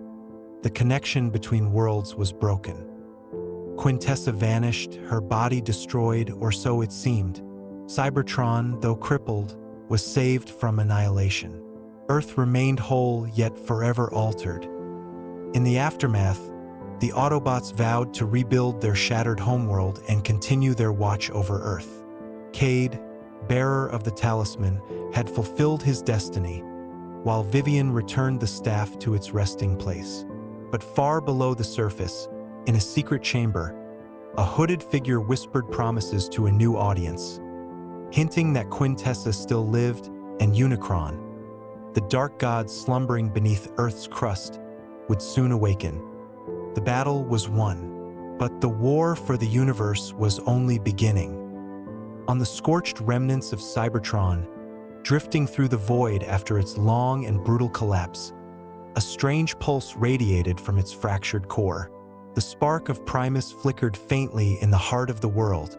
the connection between worlds was broken. Quintessa vanished, her body destroyed, or so it seemed. Cybertron, though crippled, was saved from annihilation. Earth remained whole, yet forever altered. In the aftermath, the Autobots vowed to rebuild their shattered homeworld and continue their watch over Earth. Cade, bearer of the talisman, had fulfilled his destiny, while Vivian returned the staff to its resting place. But far below the surface, in a secret chamber, a hooded figure whispered promises to a new audience, hinting that Quintessa still lived and Unicron, the dark god slumbering beneath Earth's crust, would soon awaken. The battle was won, but the war for the universe was only beginning. On the scorched remnants of Cybertron, drifting through the void after its long and brutal collapse, a strange pulse radiated from its fractured core. The spark of Primus flickered faintly in the heart of the world,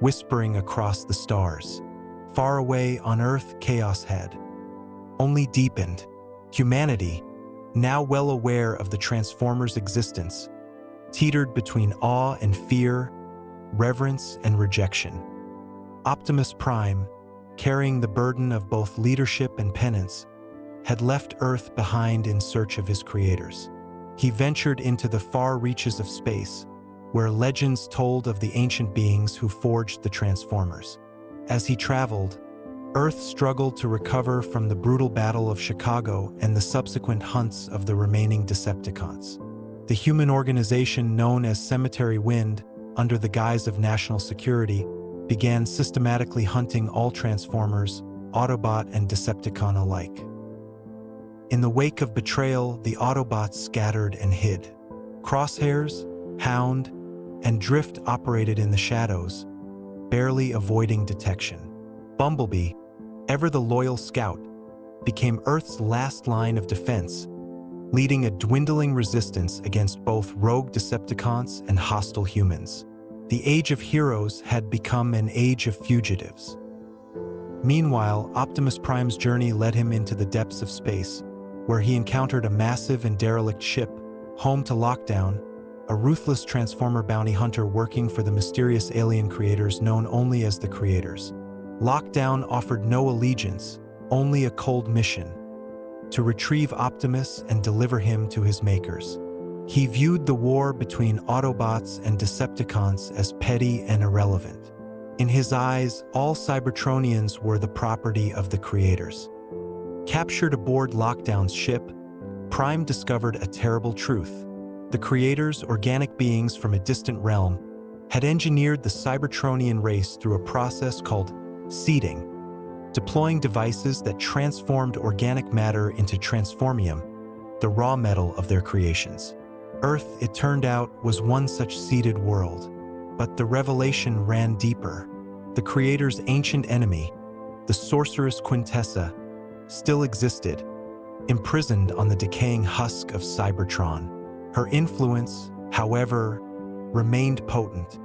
whispering across the stars. Far away on Earth, chaos had only deepened. Humanity, now well aware of the Transformers' existence, teetered between awe and fear, reverence and rejection. Optimus Prime, carrying the burden of both leadership and penance, had left Earth behind in search of his creators. He ventured into the far reaches of space, where legends told of the ancient beings who forged the Transformers. As he traveled, Earth struggled to recover from the brutal Battle of Chicago and the subsequent hunts of the remaining Decepticons. The human organization known as Cemetery Wind, under the guise of national security, began systematically hunting all Transformers, Autobot and Decepticon alike. In the wake of betrayal, the Autobots scattered and hid. Crosshairs, Hound, and Drift operated in the shadows, barely avoiding detection. Bumblebee, ever the loyal scout, became Earth's last line of defense, leading a dwindling resistance against both rogue Decepticons and hostile humans. The Age of Heroes had become an age of fugitives. Meanwhile, Optimus Prime's journey led him into the depths of space, where he encountered a massive and derelict ship, home to Lockdown, a ruthless Transformer bounty hunter working for the mysterious alien creators known only as the Creators. Lockdown offered no allegiance, only a cold mission: to retrieve Optimus and deliver him to his makers. He viewed the war between Autobots and Decepticons as petty and irrelevant. In his eyes, all Cybertronians were the property of the Creators. Captured aboard Lockdown's ship, Prime discovered a terrible truth. The Creators, organic beings from a distant realm, had engineered the Cybertronian race through a process called seeding, deploying devices that transformed organic matter into transformium, the raw metal of their creations. Earth, it turned out, was one such seeded world. But the revelation ran deeper. The Creator's ancient enemy, the sorceress Quintessa, still existed, imprisoned on the decaying husk of Cybertron. Her influence, however, remained potent.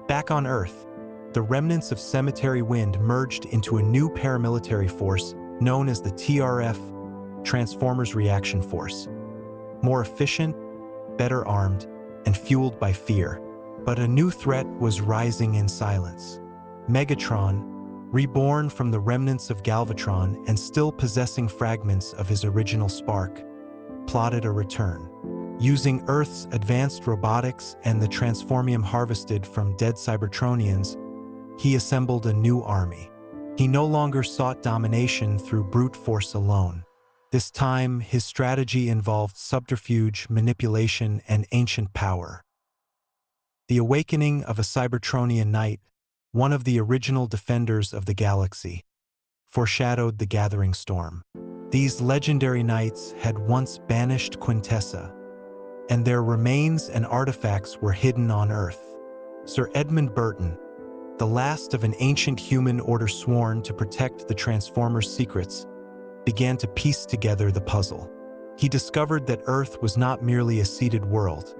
Back on Earth, the remnants of Cemetery Wind merged into a new paramilitary force known as the TRF, Transformers Reaction Force. More efficient, better armed, and fueled by fear. But a new threat was rising in silence. Megatron, reborn from the remnants of Galvatron and still possessing fragments of his original spark, plotted a return. Using Earth's advanced robotics and the transformium harvested from dead Cybertronians, he assembled a new army. He no longer sought domination through brute force alone. This time, his strategy involved subterfuge, manipulation, and ancient power. The awakening of a Cybertronian knight, one of the original defenders of the galaxy, foreshadowed the gathering storm. These legendary knights had once banished Quintessa, and their remains and artifacts were hidden on Earth. Sir Edmund Burton, the last of an ancient human order sworn to protect the Transformers' secrets, began to piece together the puzzle. He discovered that Earth was not merely a seeded world.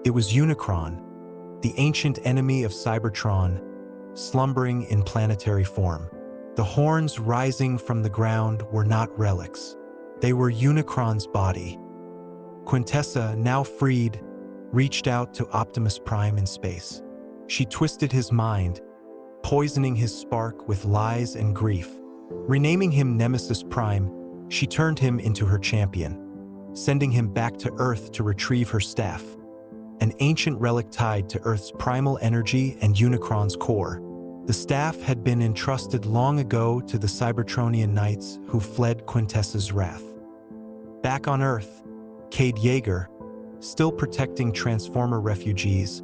It was Unicron, the ancient enemy of Cybertron, slumbering in planetary form. The horns rising from the ground were not relics. They were Unicron's body. Quintessa, now freed, reached out to Optimus Prime in space. She twisted his mind, poisoning his spark with lies and grief. Renaming him Nemesis Prime, she turned him into her champion, sending him back to Earth to retrieve her staff, an ancient relic tied to Earth's primal energy and Unicron's core. The staff had been entrusted long ago to the Cybertronian knights who fled Quintessa's wrath. Back on Earth, Cade Yeager, still protecting Transformer refugees,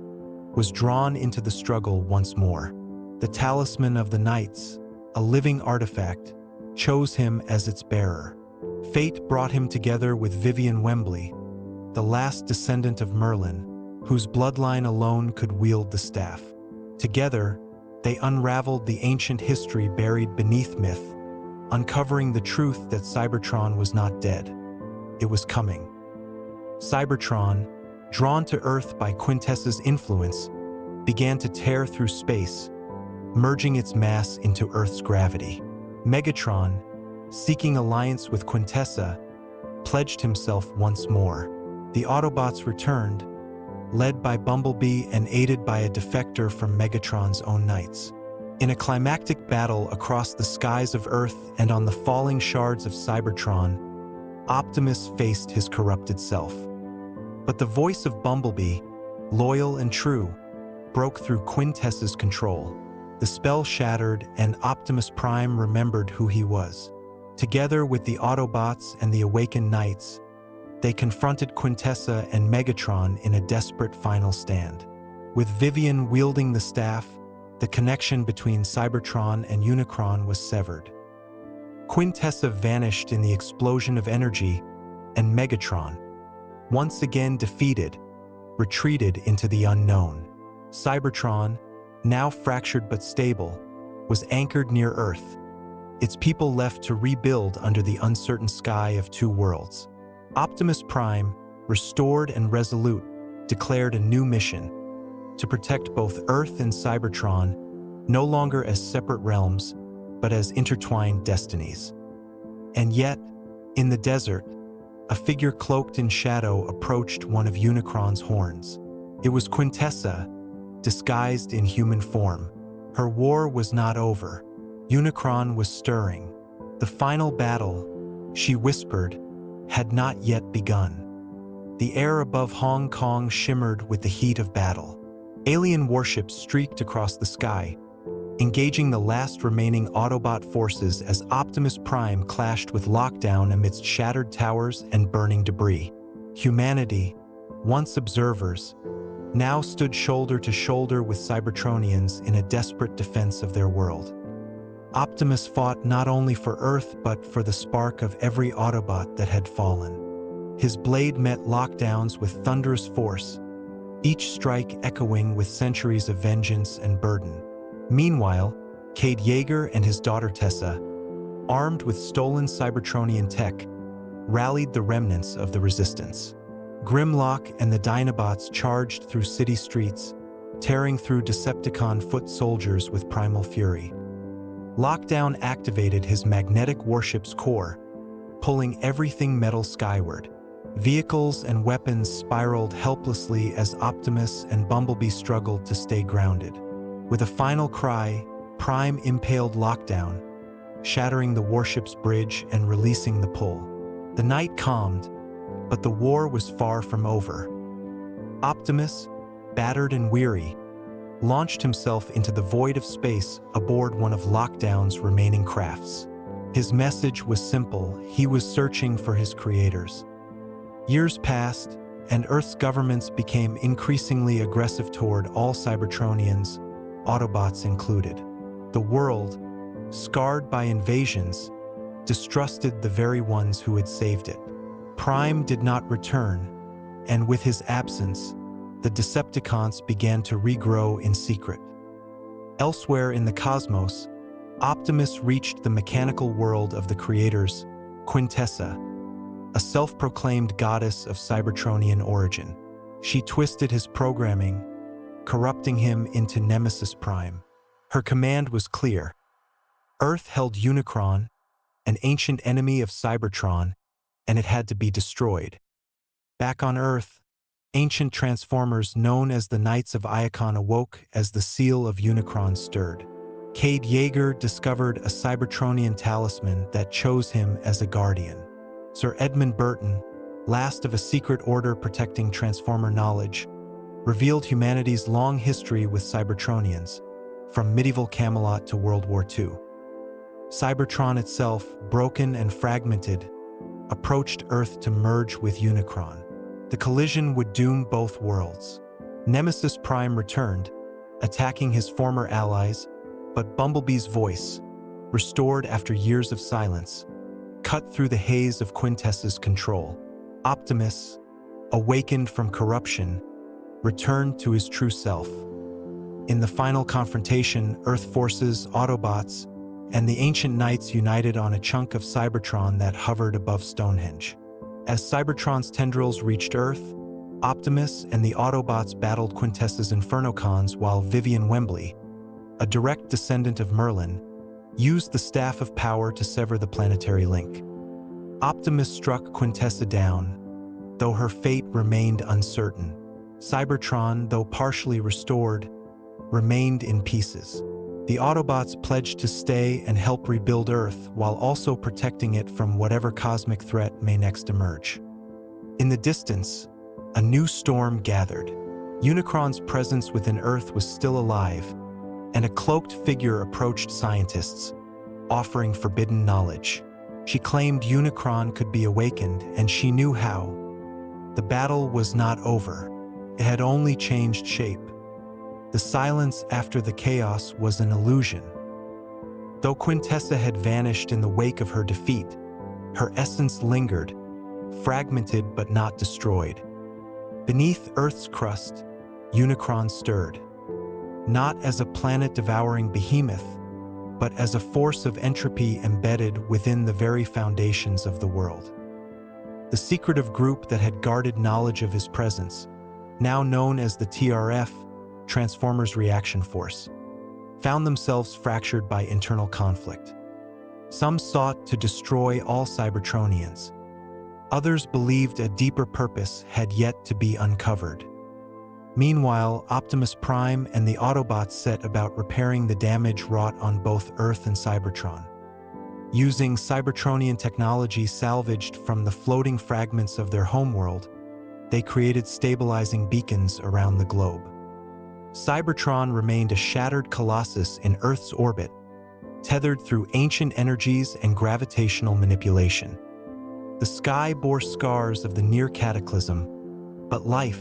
was drawn into the struggle once more. The Talisman of the Knights, a living artifact, chose him as its bearer. Fate brought him together with Vivian Wembley, the last descendant of Merlin, whose bloodline alone could wield the staff. Together, they unraveled the ancient history buried beneath myth, uncovering the truth that Cybertron was not dead. It was coming. Cybertron, drawn to Earth by Quintessa's influence, began to tear through space, merging its mass into Earth's gravity. Megatron, seeking alliance with Quintessa, pledged himself once more. The Autobots returned, led by Bumblebee and aided by a defector from Megatron's own knights. In a climactic battle across the skies of Earth and on the falling shards of Cybertron, Optimus faced his corrupted self. But the voice of Bumblebee, loyal and true, broke through Quintessa's control. The spell shattered, and Optimus Prime remembered who he was. Together with the Autobots and the awakened knights, they confronted Quintessa and Megatron in a desperate final stand. With Vivian wielding the staff, the connection between Cybertron and Unicron was severed. Quintessa vanished in the explosion of energy, and Megatron, once again defeated, retreated into the unknown. Cybertron, now fractured but stable, was anchored near Earth, its people left to rebuild under the uncertain sky of two worlds. Optimus Prime, restored and resolute, declared a new mission: to protect both Earth and Cybertron, no longer as separate realms, but as intertwined destinies. And yet, in the desert, a figure cloaked in shadow approached one of Unicron's horns. It was Quintessa, disguised in human form. Her war was not over. Unicron was stirring. The final battle, she whispered, had not yet begun. The air above Hong Kong shimmered with the heat of battle. Alien warships streaked across the sky, engaging the last remaining Autobot forces as Optimus Prime clashed with Lockdown amidst shattered towers and burning debris. Humanity, once observers, now stood shoulder to shoulder with Cybertronians in a desperate defense of their world. Optimus fought not only for Earth but for the spark of every Autobot that had fallen. His blade met Lockdown's with thunderous force, each strike echoing with centuries of vengeance and burden. Meanwhile, Cade Yeager and his daughter Tessa, armed with stolen Cybertronian tech, rallied the remnants of the Resistance. Grimlock and the Dinobots charged through city streets, tearing through Decepticon foot soldiers with primal fury. Lockdown activated his magnetic warship's core, pulling everything metal skyward. Vehicles and weapons spiraled helplessly as Optimus and Bumblebee struggled to stay grounded. With a final cry, Prime impaled Lockdown, shattering the warship's bridge and releasing the pull. The night calmed, But the war was far from over. Optimus, battered and weary, launched himself into the void of space aboard one of Lockdown's remaining crafts. His message was simple: he was searching for his creators. Years passed, and Earth's governments became increasingly aggressive toward all Cybertronians, Autobots included. The world, scarred by invasions, distrusted the very ones who had saved it. Prime did not return, and with his absence, the Decepticons began to regrow in secret. Elsewhere in the cosmos, Optimus reached the mechanical world of the creators, Quintessa, a self-proclaimed goddess of Cybertronian origin. She twisted his programming, corrupting him into Nemesis Prime. Her command was clear. Earth held Unicron, an ancient enemy of Cybertron, and it had to be destroyed. Back on Earth, ancient Transformers known as the Knights of Iacon awoke as the seal of Unicron stirred. Cade Yeager discovered a Cybertronian talisman that chose him as a guardian. Sir Edmund Burton, last of a secret order protecting Transformer knowledge, revealed humanity's long history with Cybertronians, from medieval Camelot to World War II. Cybertron itself, broken and fragmented, approached Earth to merge with Unicron. The collision would doom both worlds. Nemesis Prime returned, attacking his former allies, but Bumblebee's voice, restored after years of silence, cut through the haze of Quintessa's control. Optimus, awakened from corruption, returned to his true self. In the final confrontation, Earth forces, Autobots, and the ancient knights united on a chunk of Cybertron that hovered above Stonehenge. As Cybertron's tendrils reached Earth, Optimus and the Autobots battled Quintessa's Infernocons while Vivian Wembley, a direct descendant of Merlin, used the Staff of Power to sever the planetary link. Optimus struck Quintessa down, though her fate remained uncertain. Cybertron, though partially restored, remained in pieces. The Autobots pledged to stay and help rebuild Earth while also protecting it from whatever cosmic threat may next emerge. In the distance, a new storm gathered. Unicron's presence within Earth was still alive, and a cloaked figure approached scientists, offering forbidden knowledge. She claimed Unicron could be awakened, and she knew how. The battle was not over. It had only changed shape. The silence after the chaos was an illusion. Though Quintessa had vanished in the wake of her defeat, her essence lingered, fragmented but not destroyed. Beneath Earth's crust, Unicron stirred, not as a planet-devouring behemoth, but as a force of entropy embedded within the very foundations of the world. The secretive group that had guarded knowledge of his presence, now known as the TRF, Transformers Reaction Force, found themselves fractured by internal conflict. Some sought to destroy all Cybertronians. Others believed a deeper purpose had yet to be uncovered. Meanwhile, Optimus Prime and the Autobots set about repairing the damage wrought on both Earth and Cybertron. Using Cybertronian technology salvaged from the floating fragments of their homeworld, they created stabilizing beacons around the globe. Cybertron remained a shattered colossus in Earth's orbit, tethered through ancient energies and gravitational manipulation. The sky bore scars of the near cataclysm, but life,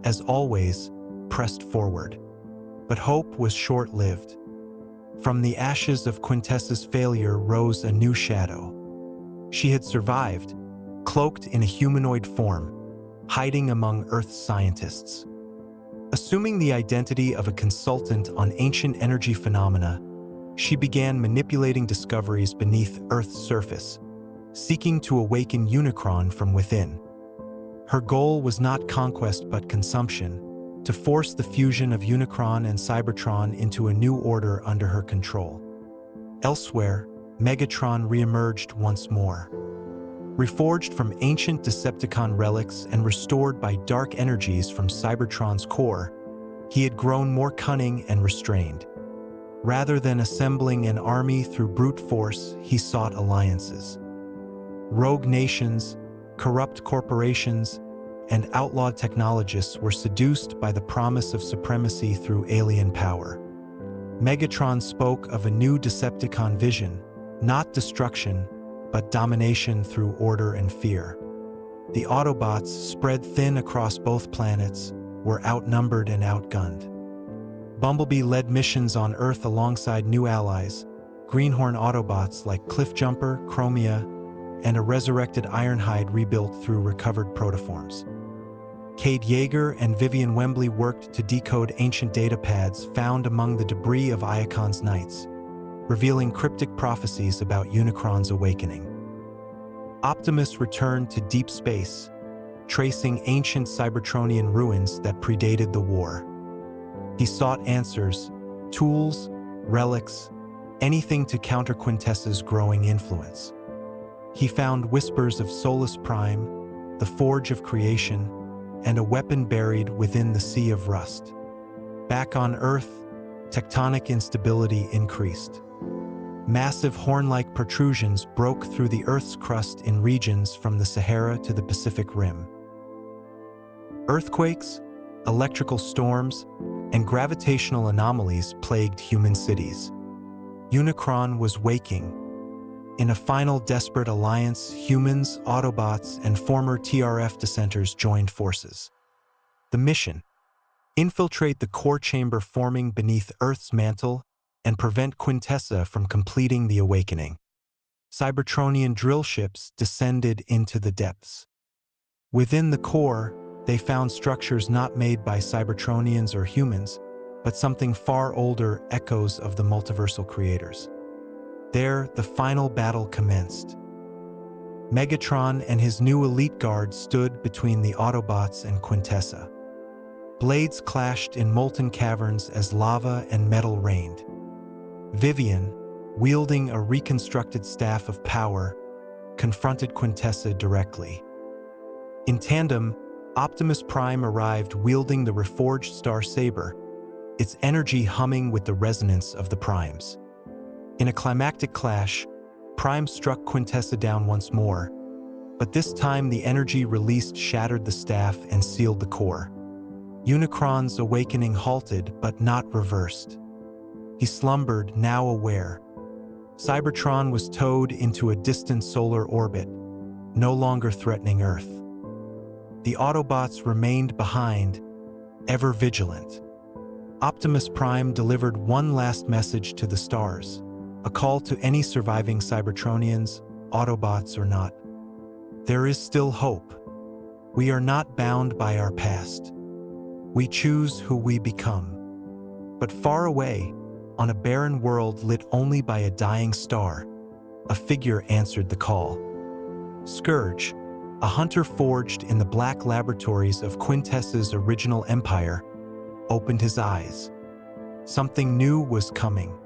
as always, pressed forward. But hope was short-lived. From the ashes of Quintessa's failure rose a new shadow. She had survived, cloaked in a humanoid form, hiding among Earth's scientists. Assuming the identity of a consultant on ancient energy phenomena, she began manipulating discoveries beneath Earth's surface, seeking to awaken Unicron from within. Her goal was not conquest but consumption, to force the fusion of Unicron and Cybertron into a new order under her control. Elsewhere, Megatron reemerged once more. Reforged from ancient Decepticon relics and restored by dark energies from Cybertron's core, he had grown more cunning and restrained. Rather than assembling an army through brute force, he sought alliances. Rogue nations, corrupt corporations, and outlawed technologists were seduced by the promise of supremacy through alien power. Megatron spoke of a new Decepticon vision, not destruction, but domination through order and fear. The Autobots, spread thin across both planets, were outnumbered and outgunned. Bumblebee led missions on Earth alongside new allies, Greenhorn Autobots like Cliffjumper, Chromia, and a resurrected Ironhide rebuilt through recovered protoforms. Cade Yeager and Vivian Wembley worked to decode ancient datapads found among the debris of Iacon's Knights, revealing cryptic prophecies about Unicron's awakening. Optimus returned to deep space, tracing ancient Cybertronian ruins that predated the war. He sought answers, tools, relics, anything to counter Quintessa's growing influence. He found whispers of Solus Prime, the forge of creation, and a weapon buried within the sea of rust. Back on Earth, tectonic instability increased. Massive horn-like protrusions broke through the Earth's crust in regions from the Sahara to the Pacific Rim. Earthquakes, electrical storms, and gravitational anomalies plagued human cities. Unicron was waking. In a final desperate alliance, humans, Autobots, and former TRF dissenters joined forces. The mission: infiltrate the core chamber forming beneath Earth's mantle and prevent Quintessa from completing the awakening. Cybertronian drill ships descended into the depths. Within the core, they found structures not made by Cybertronians or humans, but something far older, echoes of the multiversal creators. There, the final battle commenced. Megatron and his new elite guard stood between the Autobots and Quintessa. Blades clashed in molten caverns as lava and metal rained. Vivian, wielding a reconstructed staff of power, confronted Quintessa directly. In tandem, Optimus Prime arrived wielding the reforged Star Saber, its energy humming with the resonance of the Primes. In a climactic clash, Prime struck Quintessa down once more, but this time the energy released shattered the staff and sealed the core. Unicron's awakening halted but not reversed. He slumbered, now aware. Cybertron was towed into a distant solar orbit, no longer threatening Earth. The Autobots remained behind, ever vigilant. Optimus Prime delivered one last message to the stars, a call to any surviving Cybertronians, Autobots or not. There is still hope. We are not bound by our past. We choose who we become. But far away, on a barren world lit only by a dying star, a figure answered the call. Scourge, a hunter forged in the black laboratories of Quintessa's original empire, opened his eyes. Something new was coming.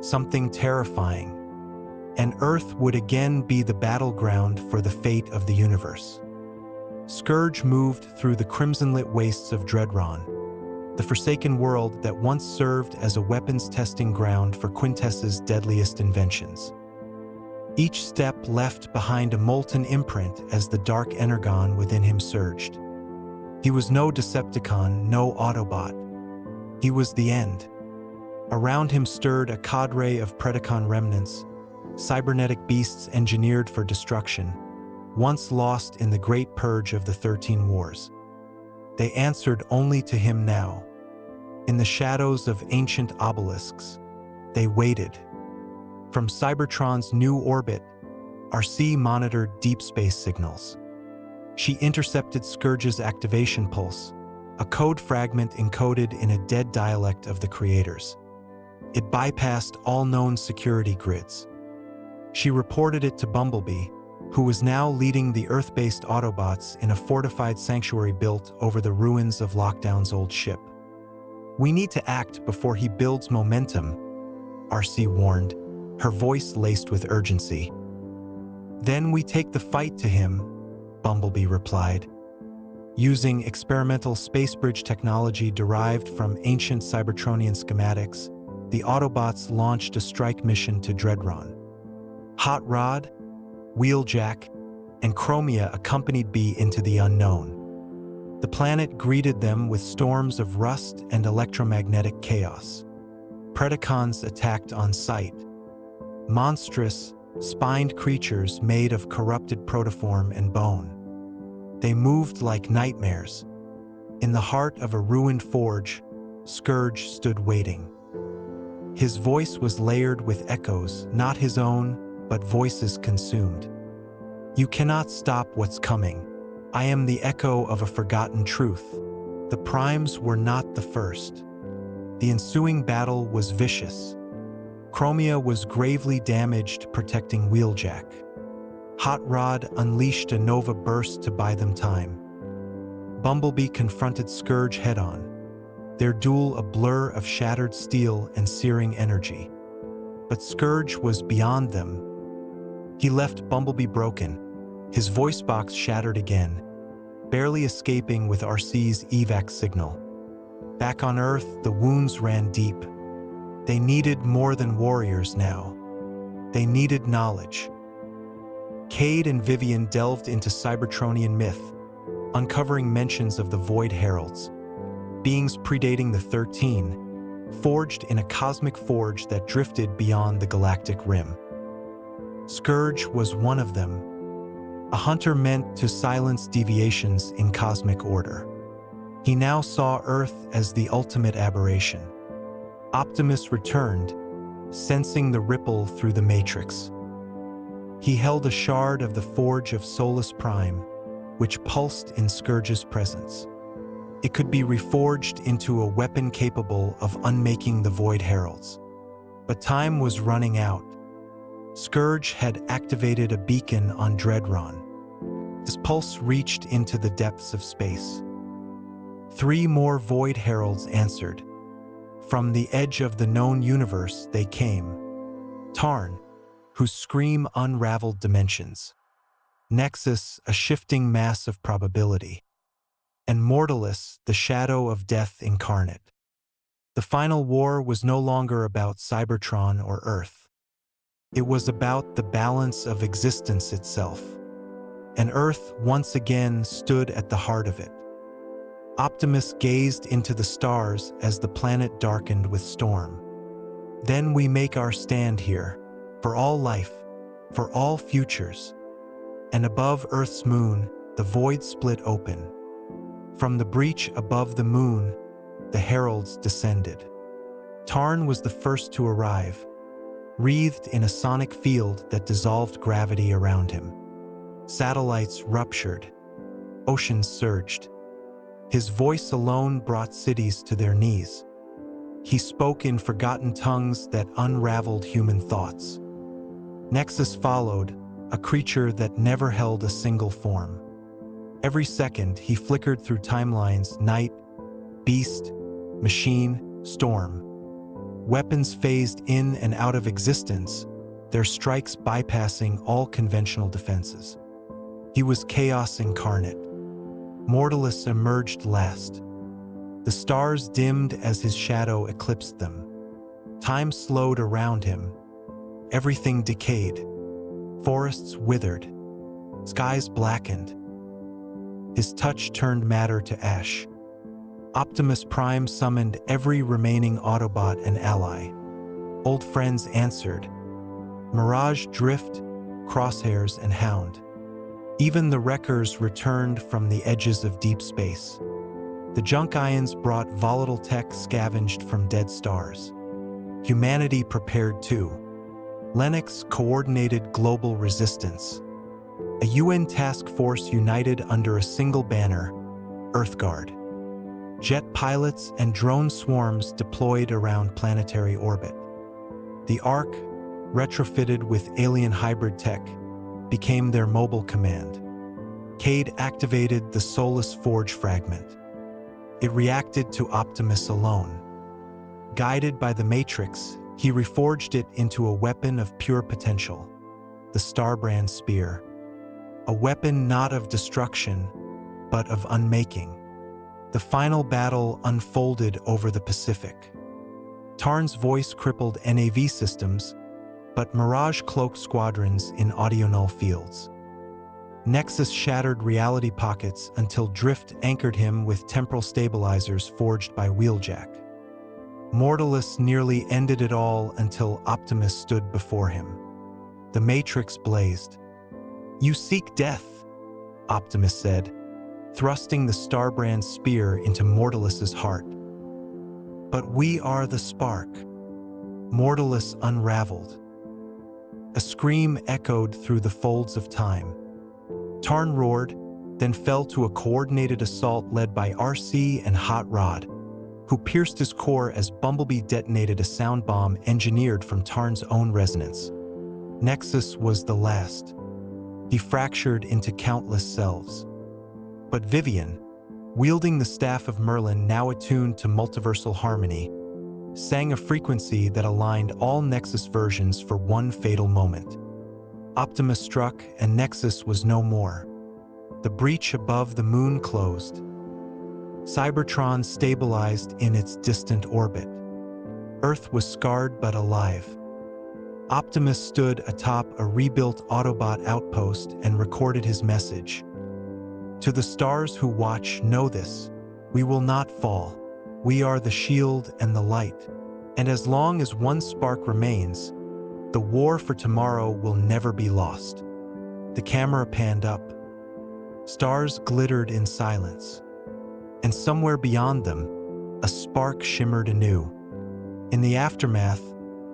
Something terrifying. And Earth would again be the battleground for the fate of the universe. Scourge moved through the crimson-lit wastes of Dreadron, the forsaken world that once served as a weapons testing ground for Quintessa's deadliest inventions. Each step left behind a molten imprint as the dark energon within him surged. He was no Decepticon, no Autobot. He was the end. Around him stirred a cadre of Predacon remnants, cybernetic beasts engineered for destruction, once lost in the great purge of the 13 Wars. They answered only to him now. In the shadows of ancient obelisks, they waited. From Cybertron's new orbit, RC monitored deep space signals. She intercepted Scourge's activation pulse, a code fragment encoded in a dead dialect of the creators. It bypassed all known security grids. She reported it to Bumblebee, who was now leading the Earth-based Autobots in a fortified sanctuary built over the ruins of Lockdown's old ship. "We need to act before he builds momentum," RC warned, her voice laced with urgency. "Then we take the fight to him," Bumblebee replied. Using experimental space bridge technology derived from ancient Cybertronian schematics, the Autobots launched a strike mission to Dreadron. Hot Rod, Wheeljack, and Chromia accompanied B into the unknown. The planet greeted them with storms of rust and electromagnetic chaos. Predacons attacked on sight. Monstrous, spined creatures made of corrupted protoform and bone. They moved like nightmares. In the heart of a ruined forge, Scourge stood waiting. His voice was layered with echoes, not his own, but voices consumed. You cannot stop what's coming. I am the echo of a forgotten truth. The primes were not the first. The ensuing battle was vicious. Chromia was gravely damaged protecting Wheeljack. Hot Rod unleashed a nova burst to buy them time. Bumblebee confronted Scourge head-on, their duel a blur of shattered steel and searing energy. But Scourge was beyond them. He left Bumblebee broken, his voice box shattered again, barely escaping with RC's evac signal. Back on Earth, the wounds ran deep. They needed more than warriors now. They needed knowledge. Cade and Vivian delved into Cybertronian myth, uncovering mentions of the Void Heralds, beings predating the 13, forged in a cosmic forge that drifted beyond the galactic rim. Scourge was one of them, a hunter meant to silence deviations in cosmic order. He now saw Earth as the ultimate aberration. Optimus returned, sensing the ripple through the Matrix. He held a shard of the Forge of Solus Prime, which pulsed in Scourge's presence. It could be reforged into a weapon capable of unmaking the Void Heralds. But time was running out. Scourge had activated a beacon on Dreadron. His pulse reached into the depths of space. 3 more Void Heralds answered. From the edge of the known universe they came. Tarn, whose scream unraveled dimensions. Nexus, a shifting mass of probability. And Mortalis, the shadow of death incarnate. The final war was no longer about Cybertron or Earth. It was about the balance of existence itself. And Earth once again stood at the heart of it. Optimus gazed into the stars as the planet darkened with storm. Then we make our stand here, for all life, for all futures. And above Earth's moon, the void split open. From the breach above the moon, the heralds descended. Tarn was the first to arrive, wreathed in a sonic field that dissolved gravity around him. Satellites ruptured. Oceans surged. His voice alone brought cities to their knees. He spoke in forgotten tongues that unraveled human thoughts. Nexus followed, a creature that never held a single form. Every second, he flickered through timelines: night, beast, machine, storm. Weapons phased in and out of existence, their strikes bypassing all conventional defenses. He was chaos incarnate. Mortalis emerged last. The stars dimmed as his shadow eclipsed them. Time slowed around him. Everything decayed. Forests withered. Skies blackened. His touch turned matter to ash. Optimus Prime summoned every remaining Autobot and ally. Old friends answered. Mirage, Drift, Crosshairs, and Hound. Even the Wreckers returned from the edges of deep space. The junk ions brought volatile tech scavenged from dead stars. Humanity prepared too. Lennox coordinated global resistance. A UN task force united under a single banner, Earthguard. Jet pilots and drone swarms deployed around planetary orbit. The Ark, retrofitted with alien hybrid tech, became their mobile command. Cade activated the Solus Forge fragment. It reacted to Optimus alone. Guided by the Matrix, he reforged it into a weapon of pure potential, the Starbrand Spear. A weapon not of destruction, but of unmaking. The final battle unfolded over the Pacific. Tarn's voice crippled NAV systems, but Mirage cloaked squadrons in audio null fields. Nexus shattered reality pockets until Drift anchored him with temporal stabilizers forged by Wheeljack. Mortalus nearly ended it all until Optimus stood before him. The Matrix blazed. "You seek death," Optimus said, thrusting the Starbrand spear into Mortalus's heart. "But we are the spark." Mortalus unraveled. A scream echoed through the folds of time. Tarn roared, then fell to a coordinated assault led by RC and Hot Rod, who pierced his core as Bumblebee detonated a sound bomb engineered from Tarn's own resonance. Nexus was the last. He fractured into countless selves. But Vivian, wielding the staff of Merlin now attuned to multiversal harmony, sang a frequency that aligned all Nexus versions for one fatal moment. Optimus struck, and Nexus was no more. The breach above the moon closed. Cybertron stabilized in its distant orbit. Earth was scarred but alive. Optimus stood atop a rebuilt Autobot outpost and recorded his message. "To the stars who watch, know this. We will not fall. We are the shield and the light. And as long as one spark remains, the war for tomorrow will never be lost." The camera panned up. Stars glittered in silence. And somewhere beyond them, a spark shimmered anew. In the aftermath,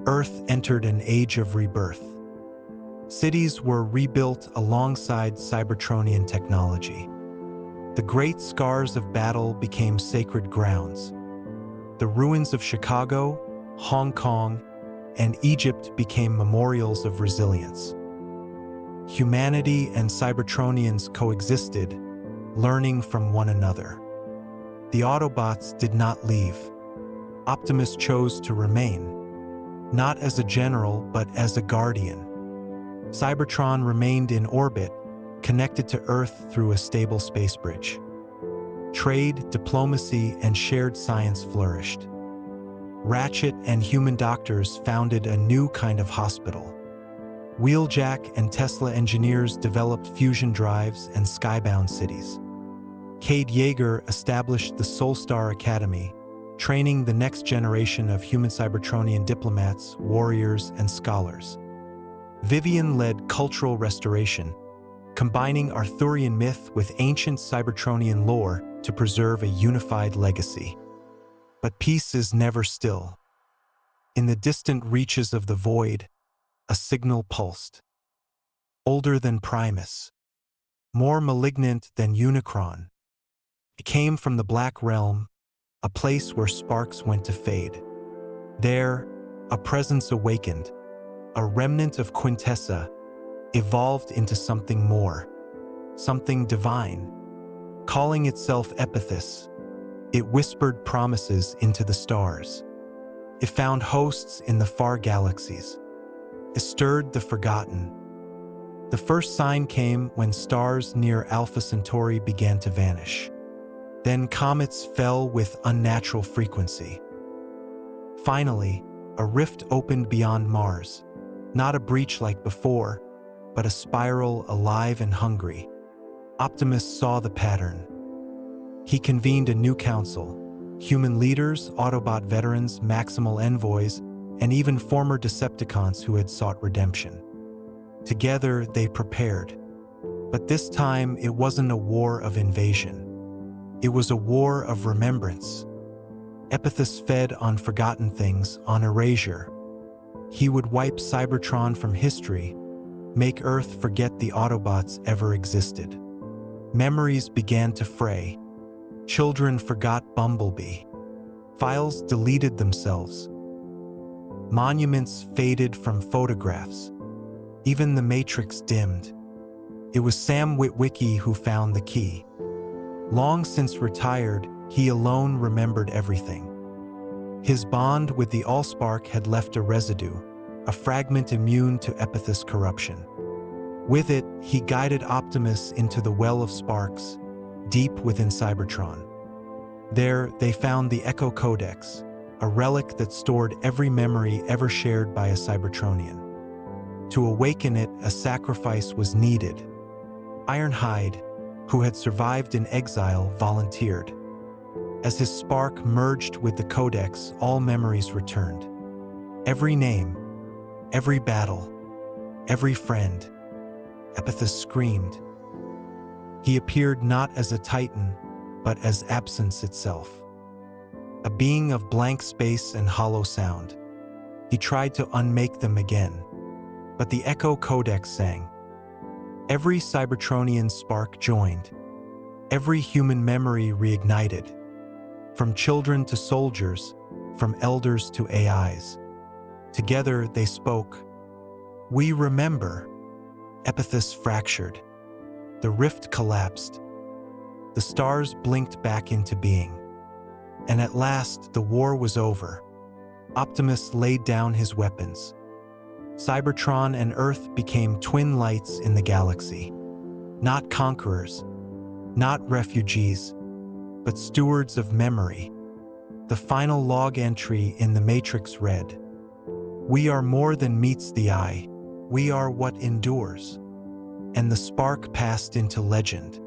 Earth entered an age of rebirth. Cities were rebuilt alongside Cybertronian technology. The great scars of battle became sacred grounds. The ruins of Chicago, Hong Kong, and Egypt became memorials of resilience. Humanity and Cybertronians coexisted, learning from one another. The Autobots did not leave. Optimus chose to remain, not as a general but as a guardian. Cybertron remained in orbit, connected to Earth through a stable space bridge. Trade, diplomacy, and shared science flourished. Ratchet and human doctors founded a new kind of hospital. Wheeljack and Tesla engineers developed fusion drives and skybound cities. Cade Yeager established the Soulstar Academy, training the next generation of human Cybertronian diplomats, warriors, and scholars. Vivian led cultural restoration, combining Arthurian myth with ancient Cybertronian lore to preserve a unified legacy. But peace is never still. In the distant reaches of the void, a signal pulsed. Older than Primus, more malignant than Unicron. It came from the Black Realm, a place where sparks went to fade. There, a presence awakened, a remnant of Quintessa, evolved into something more, something divine. Calling itself Epithys, it whispered promises into the stars. It found hosts in the far galaxies. It stirred the forgotten. The first sign came when stars near Alpha Centauri began to vanish. Then comets fell with unnatural frequency. Finally, a rift opened beyond Mars, not a breach like before, but a spiral alive and hungry. Optimus saw the pattern. He convened a new council, human leaders, Autobot veterans, Maximal envoys, and even former Decepticons who had sought redemption. Together, they prepared. But this time, it wasn't a war of invasion. It was a war of remembrance. Epithys fed on forgotten things, on erasure. He would wipe Cybertron from history, make Earth forget the Autobots ever existed. Memories began to fray. Children forgot Bumblebee. Files deleted themselves. Monuments faded from photographs. Even the Matrix dimmed. It was Sam Witwicky who found the key. Long since retired, he alone remembered everything. His bond with the Allspark had left a residue, a fragment immune to Epithys corruption. With it, he guided Optimus into the well of sparks, deep within Cybertron. There, they found the Echo Codex, a relic that stored every memory ever shared by a Cybertronian. To awaken it, a sacrifice was needed. Ironhide, who had survived in exile, volunteered. As his spark merged with the codex, all memories returned. Every name, every battle, every friend. Epithus screamed. He appeared not as a titan, but as absence itself. A being of blank space and hollow sound. He tried to unmake them again, but the Echo Codex sang. Every Cybertronian spark joined. Every human memory reignited. From children to soldiers, from elders to AIs. Together they spoke. We remember. Epithus fractured. The rift collapsed. The stars blinked back into being. And at last, the war was over. Optimus laid down his weapons. Cybertron and Earth became twin lights in the galaxy. Not conquerors, not refugees, but stewards of memory. The final log entry in the Matrix read, "We are more than meets the eye. We are what endures." And the spark passed into legend.